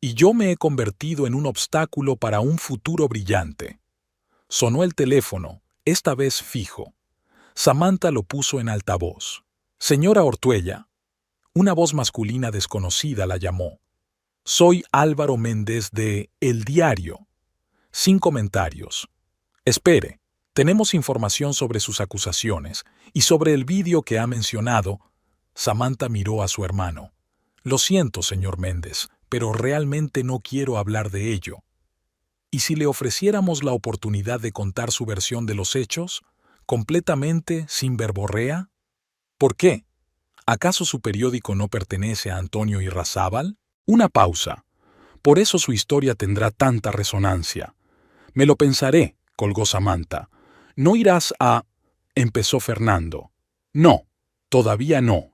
Y yo me he convertido en un obstáculo para un futuro brillante. Sonó el teléfono, esta vez fijo. Samantha lo puso en altavoz. «Señora Ortuella». Una voz masculina desconocida la llamó. «Soy Álvaro Méndez de El Diario». Sin comentarios. «Espere, tenemos información sobre sus acusaciones y sobre el vídeo que ha mencionado». Samantha miró a su hermano. «Lo siento, señor Méndez, pero realmente no quiero hablar de ello». ¿Y si le ofreciéramos la oportunidad de contar su versión de los hechos, completamente sin verborrea? ¿Por qué? ¿Acaso su periódico no pertenece a Antonio Irrazábal? Una pausa. Por eso su historia tendrá tanta resonancia. «Me lo pensaré», colgó Samantha. «No irás a...», empezó Fernando. «No, todavía no.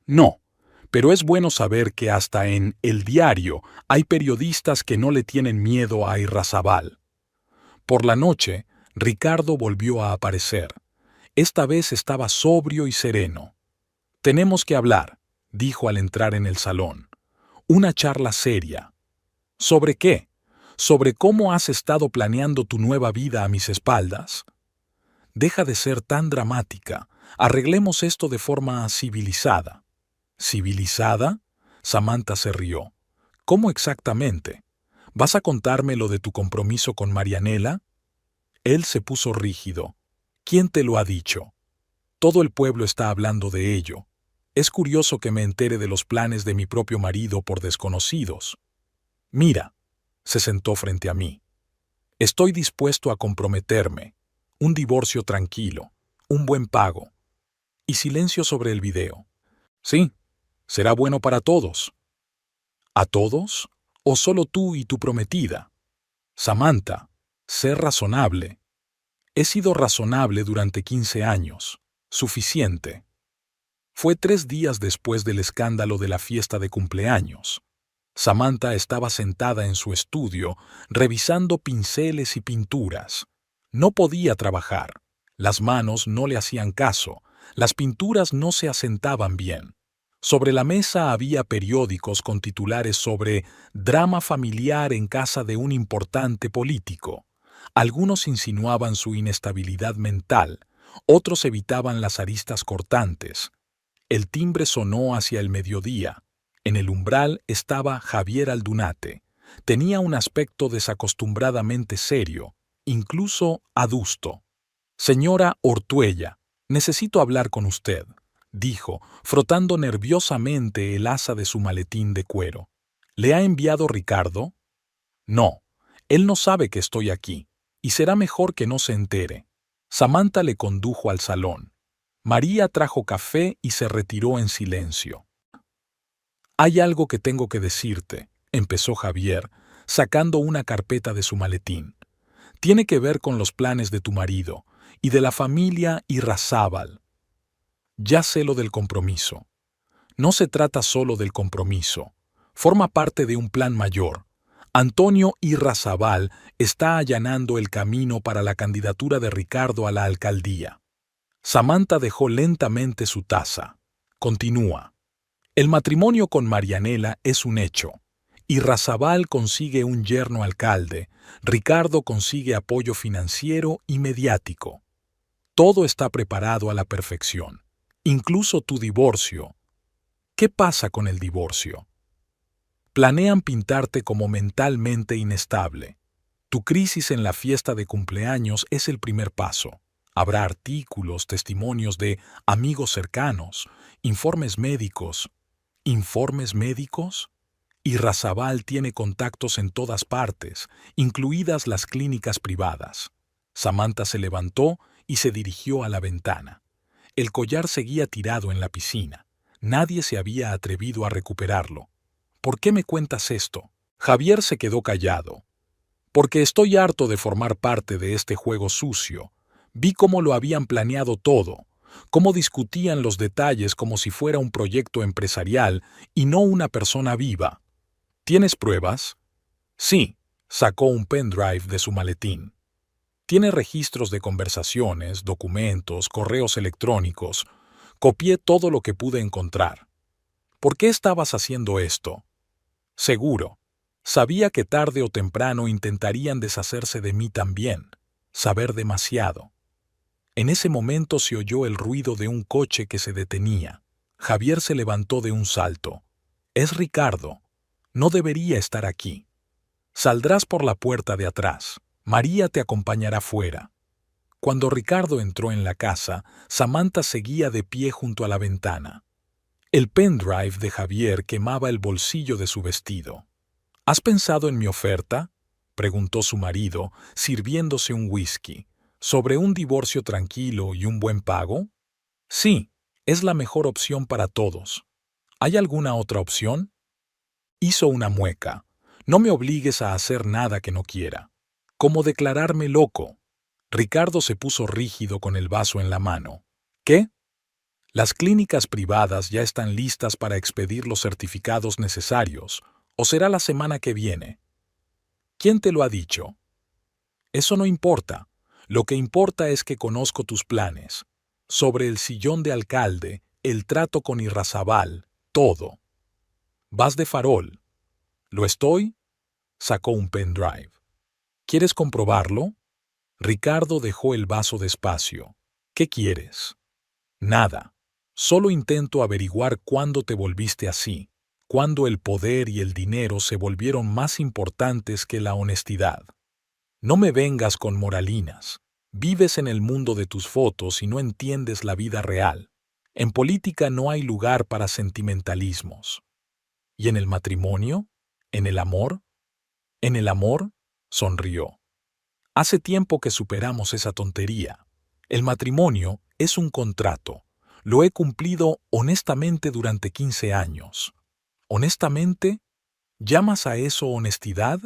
Pero es bueno saber que hasta en El Diario hay periodistas que no le tienen miedo a Irrazábal». Por la noche, Ricardo volvió a aparecer. Esta vez estaba sobrio y sereno. «Tenemos que hablar», dijo al entrar en el salón. «Una charla seria». «¿Sobre qué? ¿Sobre cómo has estado planeando tu nueva vida a mis espaldas?» «Deja de ser tan dramática. Arreglemos esto de forma civilizada». «¿Civilizada?», Samantha se rió. «¿Cómo exactamente? ¿Vas a contarme lo de tu compromiso con Marianela?» Él se puso rígido. «¿Quién te lo ha dicho?» «Todo el pueblo está hablando de ello. Es curioso que me entere de los planes de mi propio marido por desconocidos. Mira», se sentó frente a mí. «Estoy dispuesto a comprometerme. Un divorcio tranquilo, un buen pago. Y silencio sobre el video. Sí, será bueno para todos». «¿A todos? ¿O solo tú y tu prometida?» «Samantha, sé razonable». «He sido razonable durante 15 años. Suficiente». Fue 3 días después del escándalo de la fiesta de cumpleaños. Samantha estaba sentada en su estudio, revisando pinceles y pinturas. No podía trabajar. Las manos no le hacían caso. Las pinturas no se asentaban bien. Sobre la mesa había periódicos con titulares sobre «Drama familiar en casa de un importante político». Algunos insinuaban su inestabilidad mental, otros evitaban las aristas cortantes. El timbre sonó hacia el mediodía. En el umbral estaba Javier Aldunate. Tenía un aspecto desacostumbradamente serio, incluso adusto. «Señora Ortuella, necesito hablar con usted», dijo, frotando nerviosamente el asa de su maletín de cuero. «¿Le ha enviado Ricardo?» «No, él no sabe que estoy aquí, y será mejor que no se entere». Samantha le condujo al salón. María trajo café y se retiró en silencio. «Hay algo que tengo que decirte», empezó Javier, sacando una carpeta de su maletín. «Tiene que ver con los planes de tu marido y de la familia Irrazábal. Ya sé lo del compromiso. No se trata solo del compromiso. Forma parte de un plan mayor. Antonio Irrazabal está allanando el camino para la candidatura de Ricardo a la alcaldía. Samantha dejó lentamente su taza. Continúa. El matrimonio con Marianela es un hecho. Irrazabal consigue un yerno alcalde. Ricardo consigue apoyo financiero y mediático. Todo está preparado a la perfección. Incluso tu divorcio. ¿Qué pasa con el divorcio? Planean pintarte como mentalmente inestable. Tu crisis en la fiesta de cumpleaños es el primer paso. Habrá artículos, testimonios de amigos cercanos, informes médicos. ¿Informes médicos? Irrazabal tiene contactos en todas partes, incluidas las clínicas privadas. Samantha se levantó y se dirigió a la ventana. El collar seguía tirado en la piscina. Nadie se había atrevido a recuperarlo. ¿Por qué me cuentas esto? Javier se quedó callado. Porque estoy harto de formar parte de este juego sucio. Vi cómo lo habían planeado todo, cómo discutían los detalles como si fuera un proyecto empresarial y no una persona viva. ¿Tienes pruebas? Sí, sacó un pendrive de su maletín. Tiene registros de conversaciones, documentos, correos electrónicos. Copié todo lo que pude encontrar. ¿Por qué estabas haciendo esto? Seguro. Sabía que tarde o temprano intentarían deshacerse de mí también. Saber demasiado. En ese momento se oyó el ruido de un coche que se detenía. Javier se levantó de un salto. Es Ricardo. No debería estar aquí. Saldrás por la puerta de atrás. María te acompañará fuera. Cuando Ricardo entró en la casa, Samantha seguía de pie junto a la ventana. El pendrive de Javier quemaba el bolsillo de su vestido. ¿Has pensado en mi oferta?, preguntó su marido, sirviéndose un whisky. ¿Sobre un divorcio tranquilo y un buen pago? Sí, es la mejor opción para todos. ¿Hay alguna otra opción? Hizo una mueca. No me obligues a hacer nada que no quiera. Como declararme loco. Ricardo se puso rígido con el vaso en la mano. ¿Qué? Las clínicas privadas ya están listas para expedir los certificados necesarios, o será la semana que viene. ¿Quién te lo ha dicho? Eso no importa. Lo que importa es que conozco tus planes. Sobre el sillón de alcalde, el trato con Irrazabal, todo. Vas de farol. ¿Lo estoy? Sacó un pendrive. ¿Quieres comprobarlo? Ricardo dejó el vaso despacio. ¿Qué quieres? Nada. Solo intento averiguar cuándo te volviste así, cuándo el poder y el dinero se volvieron más importantes que la honestidad. No me vengas con moralinas. Vives en el mundo de tus fotos y no entiendes la vida real. En política no hay lugar para sentimentalismos. ¿Y en el matrimonio? ¿En el amor? ¿En el amor? Sonrió. Hace tiempo que superamos esa tontería. El matrimonio es un contrato. Lo he cumplido honestamente durante 15 años. ¿Honestamente? ¿Llamas a eso honestidad?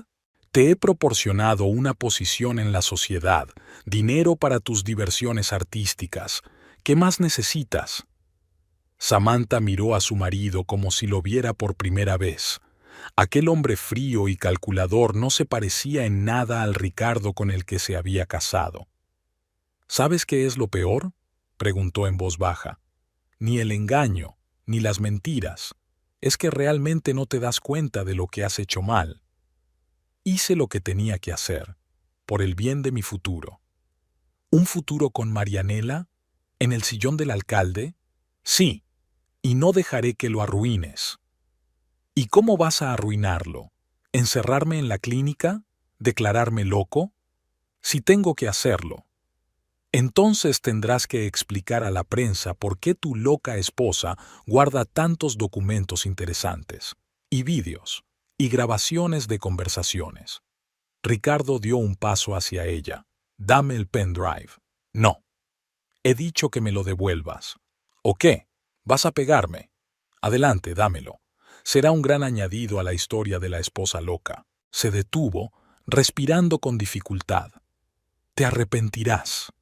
Te he proporcionado una posición en la sociedad, dinero para tus diversiones artísticas. ¿Qué más necesitas? Samantha miró a su marido como si lo viera por primera vez. Aquel hombre frío y calculador no se parecía en nada al Ricardo con el que se había casado. ¿Sabes qué es lo peor?, preguntó en voz baja. Ni el engaño, ni las mentiras. Es que realmente no te das cuenta de lo que has hecho mal. Hice lo que tenía que hacer, por el bien de mi futuro. ¿Un futuro con Marianela? ¿En el sillón del alcalde? Sí, y no dejaré que lo arruines. ¿Y cómo vas a arruinarlo? ¿Encerrarme en la clínica? ¿Declararme loco? Si tengo que hacerlo. Entonces tendrás que explicar a la prensa por qué tu loca esposa guarda tantos documentos interesantes, y vídeos, y grabaciones de conversaciones. Ricardo dio un paso hacia ella. Dame el pendrive. No. He dicho que me lo devuelvas. ¿O qué? ¿Vas a pegarme? Adelante, dámelo. Será un gran añadido a la historia de la esposa loca. Se detuvo, respirando con dificultad. Te arrepentirás.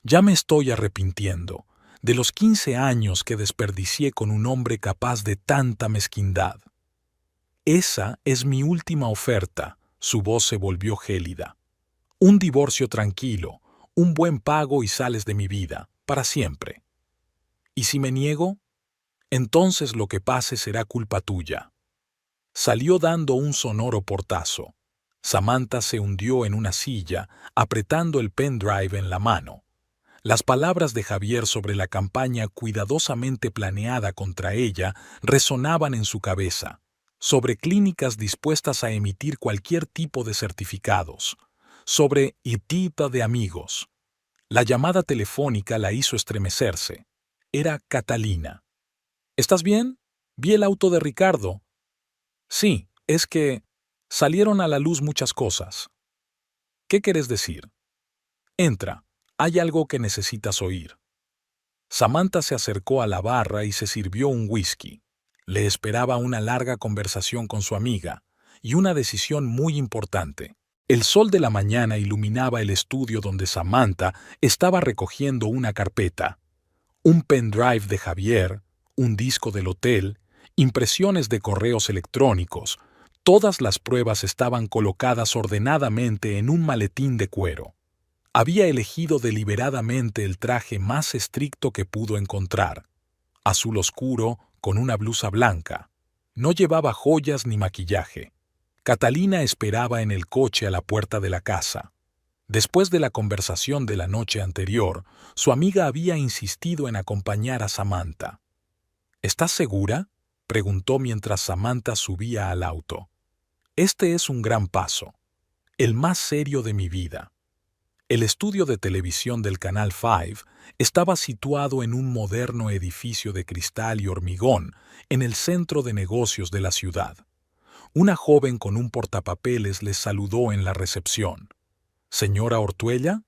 Ya me estoy arrepintiendo de los 15 años que desperdicié con un hombre capaz de tanta mezquindad. Esa es mi última oferta. Su voz se volvió gélida. Un divorcio tranquilo, un buen pago y sales de mi vida, para siempre. ¿Y si me niego? Entonces lo que pase será culpa tuya. Salió dando un sonoro portazo. Samantha se hundió en una silla, apretando el pendrive en la mano. Las palabras de Javier sobre la campaña cuidadosamente planeada contra ella resonaban en su cabeza, sobre clínicas dispuestas a emitir cualquier tipo de certificados, sobre tipo de amigos. La llamada telefónica la hizo estremecerse. Era Catalina. ¿Estás bien? Vi el auto de Ricardo. Sí, es que salieron a la luz muchas cosas. ¿Qué quieres decir? Entra, hay algo que necesitas oír. Samantha se acercó a la barra y se sirvió un whisky. Le esperaba una larga conversación con su amiga y una decisión muy importante. El sol de la mañana iluminaba el estudio donde Samantha estaba recogiendo una carpeta. Un pendrive de Javier, un disco del hotel, impresiones de correos electrónicos. Todas las pruebas estaban colocadas ordenadamente en un maletín de cuero. Había elegido deliberadamente el traje más estricto que pudo encontrar, azul oscuro con una blusa blanca. No llevaba joyas ni maquillaje. Catalina esperaba en el coche a la puerta de la casa. Después de la conversación de la noche anterior, su amiga había insistido en acompañar a Samantha. ¿Estás segura?, preguntó mientras Samantha subía al auto. Este es un gran paso, el más serio de mi vida. El estudio de televisión del Canal 5 estaba situado en un moderno edificio de cristal y hormigón en el centro de negocios de la ciudad. Una joven con un portapapeles les saludó en la recepción. «Señora Ortuella,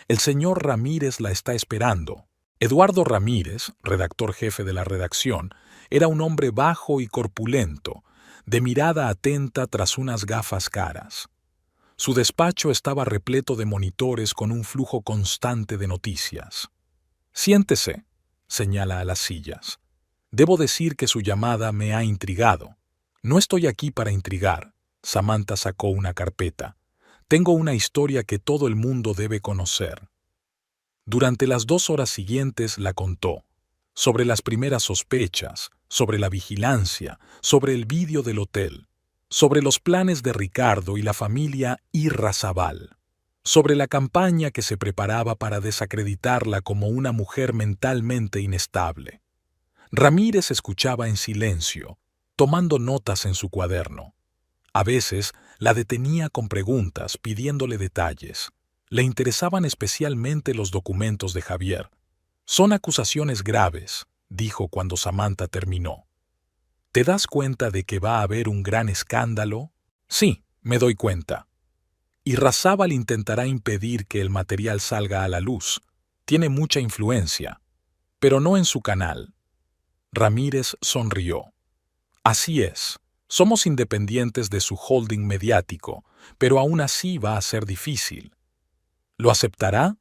el señor Ramírez la está esperando». Eduardo Ramírez, redactor jefe de la redacción, era un hombre bajo y corpulento, de mirada atenta tras unas gafas caras. Su despacho estaba repleto de monitores con un flujo constante de noticias. «Siéntese», señala a las sillas. «Debo decir que su llamada me ha intrigado». «No estoy aquí para intrigar», Samantha sacó una carpeta. «Tengo una historia que todo el mundo debe conocer». Durante las 2 horas siguientes la contó. Sobre las primeras sospechas, sobre la vigilancia, sobre el vídeo del hotel, sobre los planes de Ricardo y la familia Irrazabal, sobre la campaña que se preparaba para desacreditarla como una mujer mentalmente inestable. Ramírez escuchaba en silencio, tomando notas en su cuaderno. A veces la detenía con preguntas, pidiéndole detalles. Le interesaban especialmente los documentos de Javier. «Son acusaciones graves», dijo cuando Samantha terminó. «¿Te das cuenta de que va a haber un gran escándalo?» «Sí, me doy cuenta». «Irrazabal intentará impedir que el material salga a la luz. Tiene mucha influencia, pero no en su canal». Ramírez sonrió. «Así es. Somos independientes de su holding mediático, pero aún así va a ser difícil». «¿Lo aceptará?»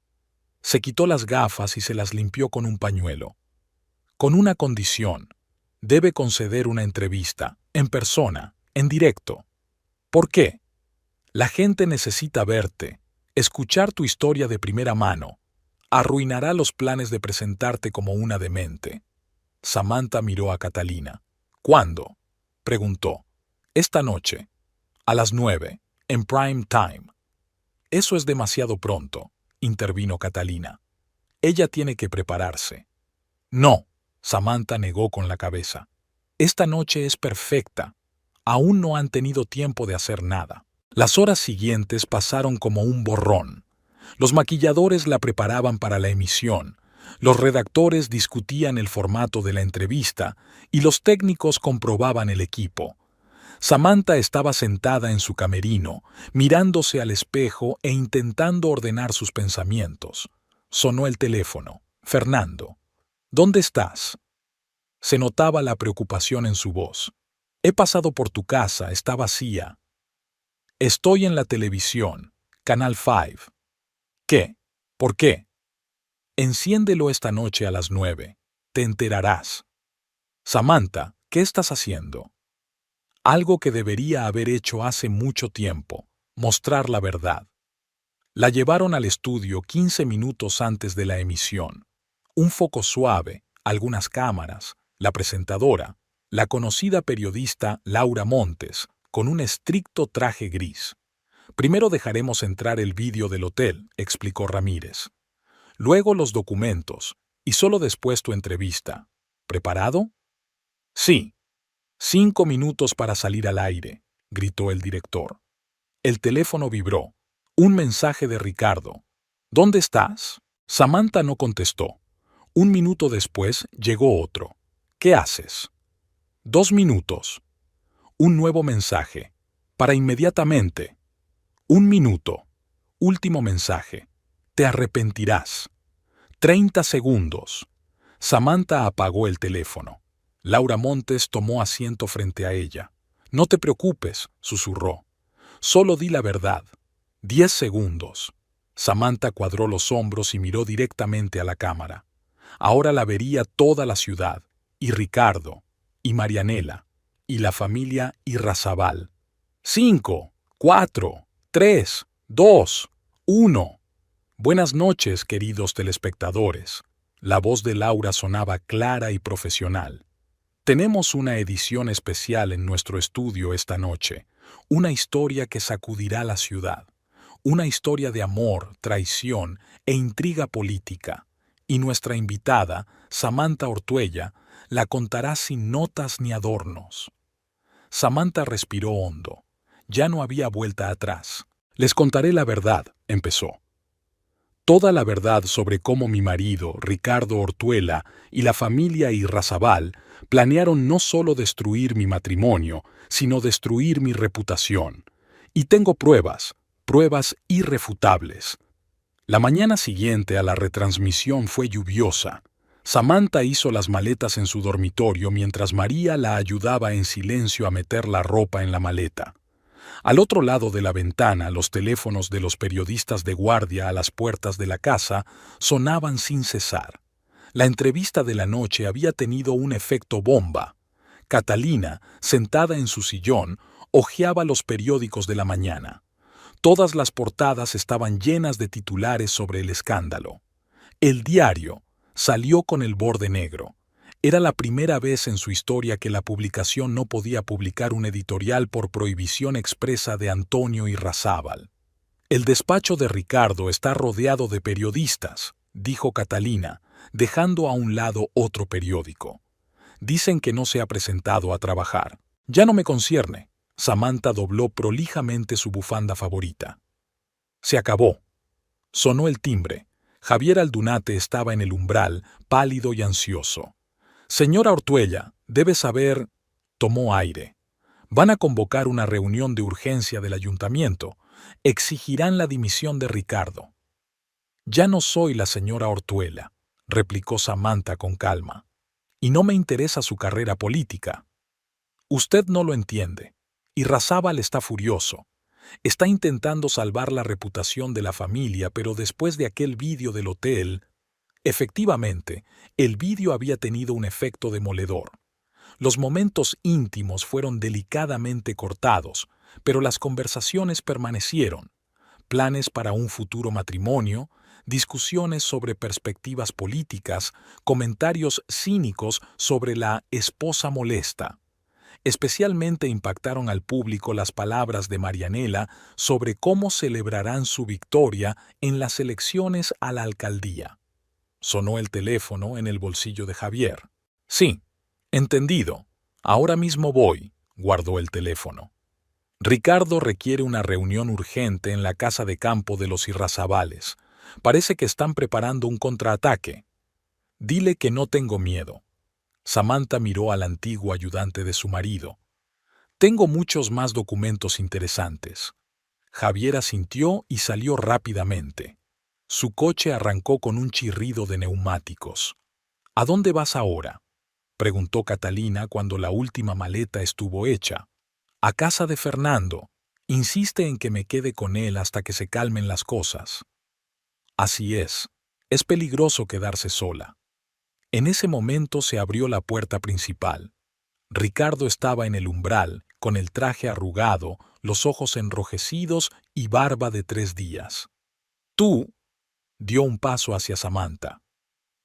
Se quitó las gafas y se las limpió con un pañuelo. «Con una condición. Debe conceder una entrevista, en persona, en directo». «¿Por qué?» «La gente necesita verte, escuchar tu historia de primera mano. Arruinará los planes de presentarte como una demente». Samantha miró a Catalina. «¿Cuándo?», preguntó. «Esta noche, a las 9, en prime time». «Eso es demasiado pronto», intervino Catalina. «Ella tiene que prepararse». «No», Samantha negó con la cabeza. «Esta noche es perfecta. Aún no han tenido tiempo de hacer nada». Las horas siguientes pasaron como un borrón. Los maquilladores la preparaban para la emisión, los redactores discutían el formato de la entrevista y los técnicos comprobaban el equipo. Samantha estaba sentada en su camerino, mirándose al espejo e intentando ordenar sus pensamientos. Sonó el teléfono. «Fernando». «¿Dónde estás?». Se notaba la preocupación en su voz. «He pasado por tu casa, está vacía». «Estoy en la televisión, Canal 5». «¿Qué? ¿Por qué?». «Enciéndelo esta noche a las 9. Te enterarás». «Samantha, ¿qué estás haciendo?». Algo que debería haber hecho hace mucho tiempo, mostrar la verdad. La llevaron al estudio 15 minutos antes de la emisión. Un foco suave, algunas cámaras, la presentadora, la conocida periodista Laura Montes, con un estricto traje gris. Primero dejaremos entrar el vídeo del hotel, explicó Ramírez. Luego los documentos, y solo después tu entrevista. ¿Preparado? Sí. 5 minutos para salir al aire, gritó el director. El teléfono vibró. Un mensaje de Ricardo. ¿Dónde estás? Samantha no contestó. 1 minuto después llegó otro. ¿Qué haces? 2 minutos. Un nuevo mensaje. Para inmediatamente. 1 minuto. Último mensaje. Te arrepentirás. 30 segundos. Samantha apagó el teléfono. Laura Montes tomó asiento frente a ella. No te preocupes, susurró. Solo di la verdad. 10 segundos. Samantha cuadró los hombros y miró directamente a la cámara. Ahora la vería toda la ciudad, y Ricardo, y Marianela, y la familia Irrazabal. 5, 4, 3, 2, 1. Buenas noches, queridos telespectadores. La voz de Laura sonaba clara y profesional. Tenemos una edición especial en nuestro estudio esta noche, una historia que sacudirá la ciudad, una historia de amor, traición e intriga política, y nuestra invitada, Samantha Ortuella, la contará sin notas ni adornos. Samantha respiró hondo. Ya no había vuelta atrás. Les contaré la verdad, empezó. Toda la verdad sobre cómo mi marido, Ricardo Ortuella, y la familia Irrazabal planearon no solo destruir mi matrimonio, sino destruir mi reputación. Y tengo pruebas irrefutables. La mañana siguiente a la retransmisión fue lluviosa. Samantha hizo las maletas en su dormitorio mientras María la ayudaba en silencio a meter la ropa en la maleta. Al otro lado de la ventana, los teléfonos de los periodistas de guardia a las puertas de la casa sonaban sin cesar. La entrevista de la noche había tenido un efecto bomba. Catalina, sentada en su sillón, hojeaba los periódicos de la mañana. Todas las portadas estaban llenas de titulares sobre el escándalo. El Diario salió con el borde negro. Era la primera vez en su historia que la publicación no podía publicar un editorial por prohibición expresa de Antonio Irrazábal. El despacho de Ricardo está rodeado de periodistas, dijo Catalina, dejando a un lado otro periódico. Dicen que no se ha presentado a trabajar. Ya no me concierne. Samantha dobló prolijamente su bufanda favorita. Se acabó. Sonó el timbre. Javier Aldunate estaba en el umbral, pálido y ansioso. Señora Ortuella, debe saber... Tomó aire. Van a convocar una reunión de urgencia del ayuntamiento. Exigirán la dimisión de Ricardo. Ya no soy la señora Ortuella, replicó Samantha con calma. Y no me interesa su carrera política. Usted no lo entiende. Irrazábal está furioso. Está intentando salvar la reputación de la familia, pero después de aquel vídeo del hotel... Efectivamente, el vídeo había tenido un efecto demoledor. Los momentos íntimos fueron delicadamente cortados, pero las conversaciones permanecieron. Planes para un futuro matrimonio, discusiones sobre perspectivas políticas, comentarios cínicos sobre la esposa molesta. Especialmente impactaron al público las palabras de Marianela sobre cómo celebrarán su victoria en las elecciones a la alcaldía. Sonó el teléfono en el bolsillo de Javier. Sí, entendido. Ahora mismo voy, guardó el teléfono. Ricardo requiere una reunión urgente en la casa de campo de los Irrazabales. Parece que están preparando un contraataque. Dile que no tengo miedo. Samantha miró al antiguo ayudante de su marido. Tengo muchos más documentos interesantes. Javier asintió y salió rápidamente. Su coche arrancó con un chirrido de neumáticos. ¿A dónde vas ahora?, preguntó Catalina cuando la última maleta estuvo hecha. A casa de Fernando. Insiste en que me quede con él hasta que se calmen las cosas. Así es peligroso quedarse sola. En ese momento se abrió la puerta principal. Ricardo estaba en el umbral, con el traje arrugado, los ojos enrojecidos y barba de 3 días. Tú, dio un paso hacia Samantha.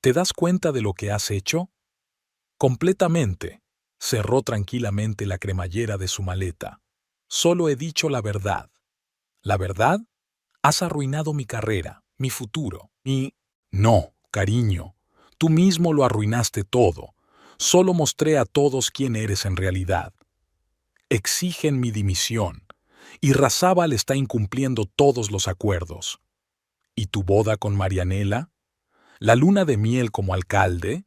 ¿Te das cuenta de lo que has hecho? Completamente. Cerró tranquilamente la cremallera de su maleta. Solo he dicho la verdad. ¿La verdad? Has arruinado mi carrera, mi futuro, mi... No, cariño. Tú mismo lo arruinaste todo. Solo mostré a todos quién eres en realidad. Exigen mi dimisión. Y Razábal está incumpliendo todos los acuerdos. ¿Y tu boda con Marianela? ¿La luna de miel como alcalde?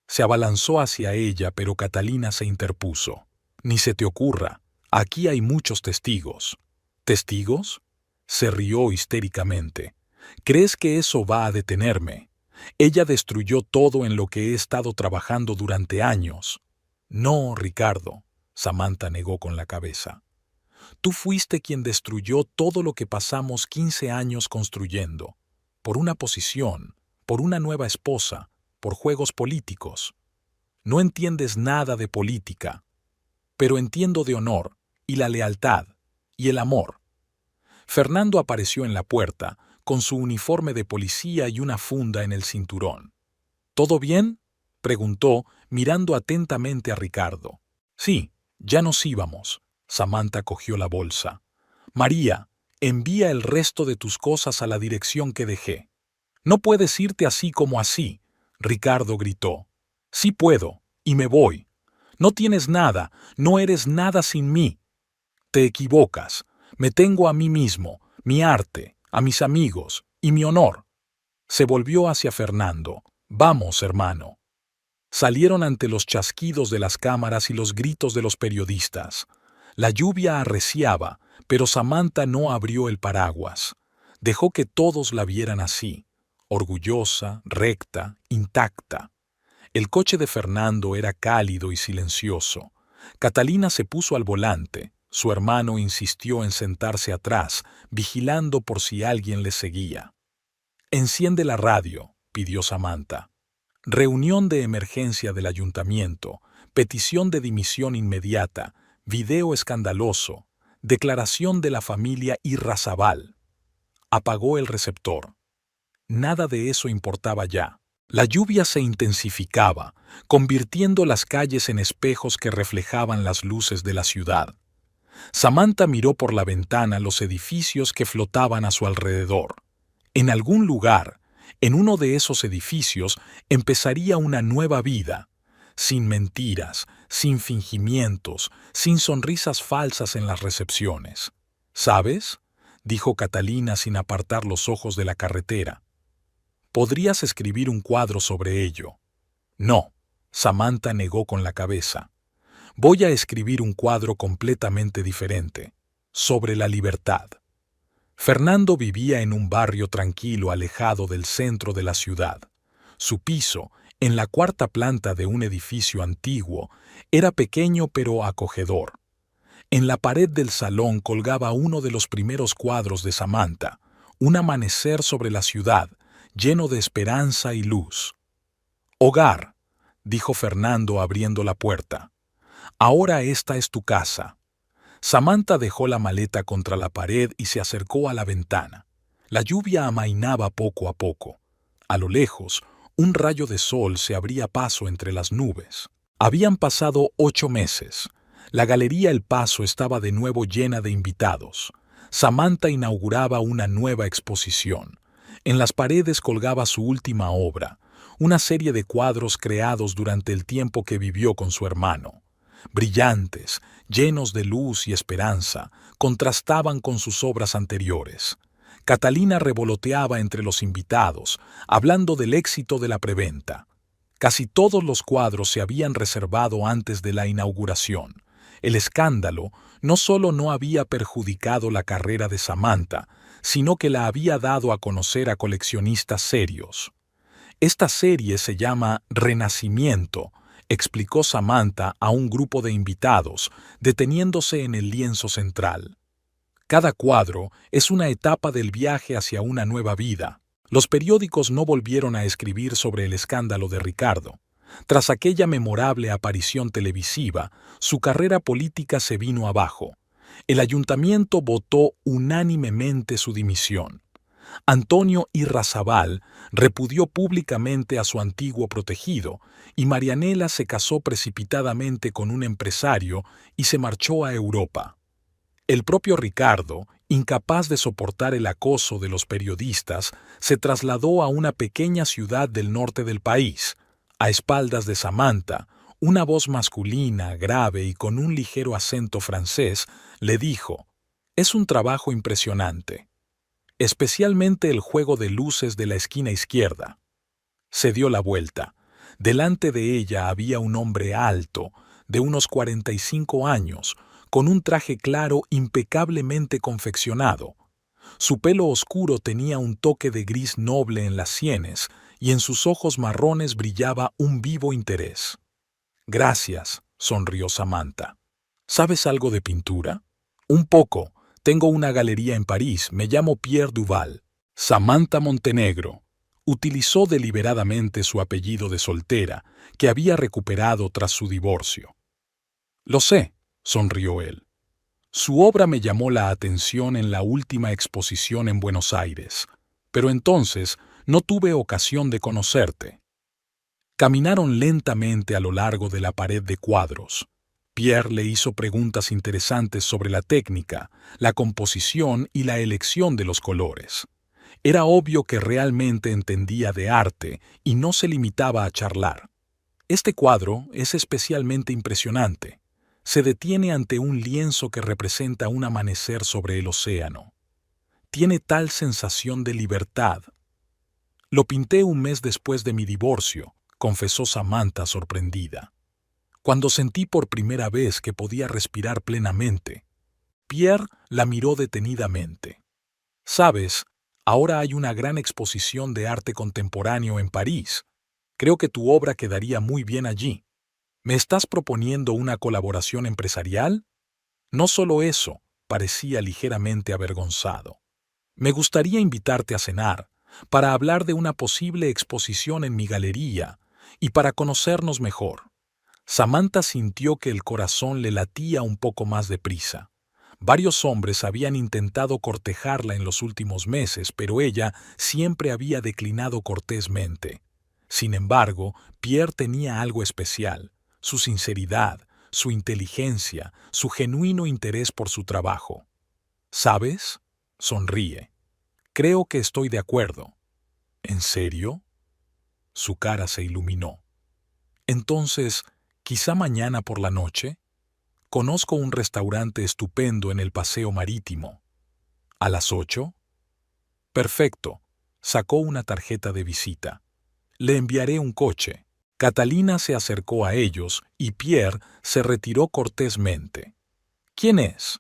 Se abalanzó hacia ella, pero Catalina se interpuso. Ni se te ocurra. Aquí hay muchos testigos. ¿Testigos? Se rió histéricamente. ¿Crees que eso va a detenerme? Ella destruyó todo en lo que he estado trabajando durante años. No, Ricardo, Samantha negó con la cabeza. Tú fuiste quien destruyó todo lo que pasamos 15 años construyendo. Por una posición, por una nueva esposa, por juegos políticos. No entiendes nada de política, pero entiendo de honor, y la lealtad, y el amor. Fernando apareció en la puerta, con su uniforme de policía y una funda en el cinturón. ¿Todo bien?, preguntó, mirando atentamente a Ricardo. Sí, ya nos íbamos. Samantha cogió la bolsa. María, envía el resto de tus cosas a la dirección que dejé. No puedes irte así como así, Ricardo gritó. Sí puedo, y me voy. No tienes nada, no eres nada sin mí. Te equivocas. Me tengo a mí mismo, mi arte, a mis amigos y mi honor. Se volvió hacia Fernando. Vamos, hermano. Salieron ante los chasquidos de las cámaras y los gritos de los periodistas. La lluvia arreciaba, pero Samantha no abrió el paraguas. Dejó que todos la vieran así, orgullosa, recta, intacta. El coche de Fernando era cálido y silencioso. Catalina se puso al volante. Su hermano insistió en sentarse atrás, vigilando por si alguien le seguía. «Enciende la radio», pidió Samantha. Reunión de emergencia del ayuntamiento, petición de dimisión inmediata, video escandaloso, declaración de la familia Irrazabal. Apagó el receptor. Nada de eso importaba ya. La lluvia se intensificaba, convirtiendo las calles en espejos que reflejaban las luces de la ciudad. Samantha miró por la ventana los edificios que flotaban a su alrededor. En algún lugar, en uno de esos edificios, empezaría una nueva vida, sin mentiras, sin fingimientos, sin sonrisas falsas en las recepciones. ¿Sabes?, dijo Catalina sin apartar los ojos de la carretera. Podrías escribir un cuadro sobre ello. No, Samantha negó con la cabeza. Voy a escribir un cuadro completamente diferente, sobre la libertad. Fernando vivía en un barrio tranquilo alejado del centro de la ciudad. Su piso, en la 4ª planta de un edificio antiguo, era pequeño pero acogedor. En la pared del salón colgaba uno de los primeros cuadros de Samantha, un amanecer sobre la ciudad, lleno de esperanza y luz. «Hogar», dijo Fernando abriendo la puerta. «Ahora esta es tu casa». Samantha dejó la maleta contra la pared y se acercó a la ventana. La lluvia amainaba poco a poco. A lo lejos, un rayo de sol se abría paso entre las nubes. Habían pasado 8 meses. La Galería El Paso estaba de nuevo llena de invitados. Samantha inauguraba una nueva exposición. En las paredes colgaba su última obra, una serie de cuadros creados durante el tiempo que vivió con su hermano. Brillantes, llenos de luz y esperanza, contrastaban con sus obras anteriores. Catalina revoloteaba entre los invitados, hablando del éxito de la preventa. Casi todos los cuadros se habían reservado antes de la inauguración. El escándalo no solo no había perjudicado la carrera de Samantha, sino que la había dado a conocer a coleccionistas serios. Esta serie se llama Renacimiento, explicó Samantha a un grupo de invitados, deteniéndose en el lienzo central. Cada cuadro es una etapa del viaje hacia una nueva vida. Los periódicos no volvieron a escribir sobre el escándalo de Ricardo. Tras aquella memorable aparición televisiva, su carrera política se vino abajo. El ayuntamiento votó unánimemente su dimisión. Antonio Irrazabal repudió públicamente a su antiguo protegido y Marianela se casó precipitadamente con un empresario y se marchó a Europa. El propio Ricardo, incapaz de soportar el acoso de los periodistas, se trasladó a una pequeña ciudad del norte del país. A espaldas de Samantha, una voz masculina, grave y con un ligero acento francés, le dijo: «Es un trabajo impresionante. Especialmente el juego de luces de la esquina izquierda». Se dio la vuelta. Delante de ella había un hombre alto, de unos 45 años, con un traje claro impecablemente confeccionado. Su pelo oscuro tenía un toque de gris noble en las sienes y en sus ojos marrones brillaba un vivo interés. «Gracias», sonrió Samantha. «¿Sabes algo de pintura?» «Un poco. Tengo una galería en París. Me llamo Pierre Duval». Samantha Montenegro utilizó deliberadamente su apellido de soltera, que había recuperado tras su divorcio. «Lo sé», sonrió él. «Su obra me llamó la atención en la última exposición en Buenos Aires, pero entonces no tuve ocasión de conocerte». Caminaron lentamente a lo largo de la pared de cuadros. Pierre le hizo preguntas interesantes sobre la técnica, la composición y la elección de los colores. Era obvio que realmente entendía de arte y no se limitaba a charlar. «Este cuadro es especialmente impresionante. Se detiene ante un lienzo que representa un amanecer sobre el océano. Tiene tal sensación de libertad». «Lo pinté un mes después de mi divorcio», confesó Samantha sorprendida. «Cuando sentí por primera vez que podía respirar plenamente». Pierre la miró detenidamente. «Sabes, ahora hay una gran exposición de arte contemporáneo en París. Creo que tu obra quedaría muy bien allí. ¿Me estás proponiendo una colaboración empresarial?» «No solo eso», parecía ligeramente avergonzado. «Me gustaría invitarte a cenar, para hablar de una posible exposición en mi galería y para conocernos mejor». Samantha sintió que el corazón le latía un poco más deprisa. Varios hombres habían intentado cortejarla en los últimos meses, pero ella siempre había declinado cortésmente. Sin embargo, Pierre tenía algo especial: su sinceridad, su inteligencia, su genuino interés por su trabajo. «¿Sabes?», sonríe. «Creo que estoy de acuerdo». «¿En serio?». Su cara se iluminó. «Entonces, quizá mañana por la noche. Conozco un restaurante estupendo en el Paseo Marítimo». «¿A las 8?». «Perfecto». Sacó una tarjeta de visita. «Le enviaré un coche». Catalina se acercó a ellos y Pierre se retiró cortésmente. «¿Quién es?»,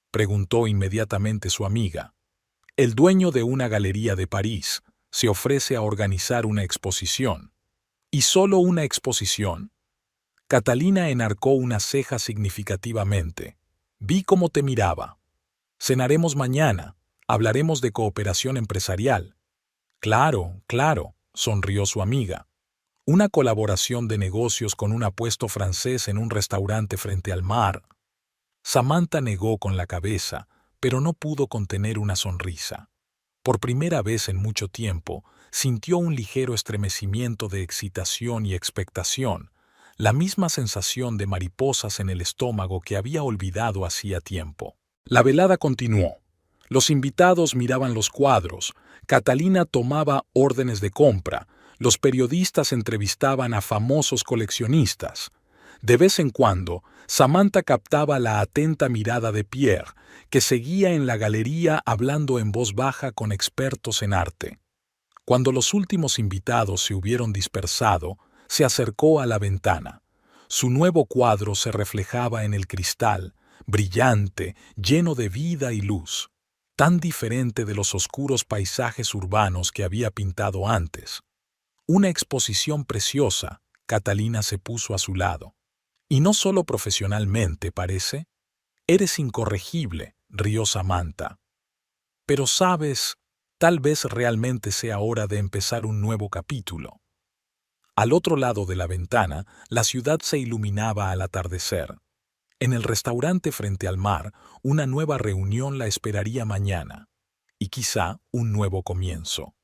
preguntó inmediatamente su amiga. «El dueño de una galería de París. Se ofrece a organizar una exposición». «¿Y solo una exposición?». Catalina enarcó una ceja significativamente. «Vi cómo te miraba». «Cenaremos mañana. Hablaremos de cooperación empresarial». «Claro, claro», sonrió su amiga. «Una colaboración de negocios con un apuesto francés en un restaurante frente al mar». Samantha negó con la cabeza, pero no pudo contener una sonrisa. Por primera vez en mucho tiempo, sintió un ligero estremecimiento de excitación y expectación, la misma sensación de mariposas en el estómago que había olvidado hacía tiempo. La velada continuó. Los invitados miraban los cuadros, Catalina tomaba órdenes de compra, los periodistas entrevistaban a famosos coleccionistas. De vez en cuando, Samantha captaba la atenta mirada de Pierre, que seguía en la galería hablando en voz baja con expertos en arte. Cuando los últimos invitados se hubieron dispersado, se acercó a la ventana. Su nuevo cuadro se reflejaba en el cristal, brillante, lleno de vida y luz, tan diferente de los oscuros paisajes urbanos que había pintado antes. «Una exposición preciosa», Catalina se puso a su lado. «Y no solo profesionalmente, parece». «Eres incorregible», rió Samantha. «Pero sabes, tal vez realmente sea hora de empezar un nuevo capítulo». Al otro lado de la ventana, la ciudad se iluminaba al atardecer. En el restaurante frente al mar, una nueva reunión la esperaría mañana, y quizá un nuevo comienzo.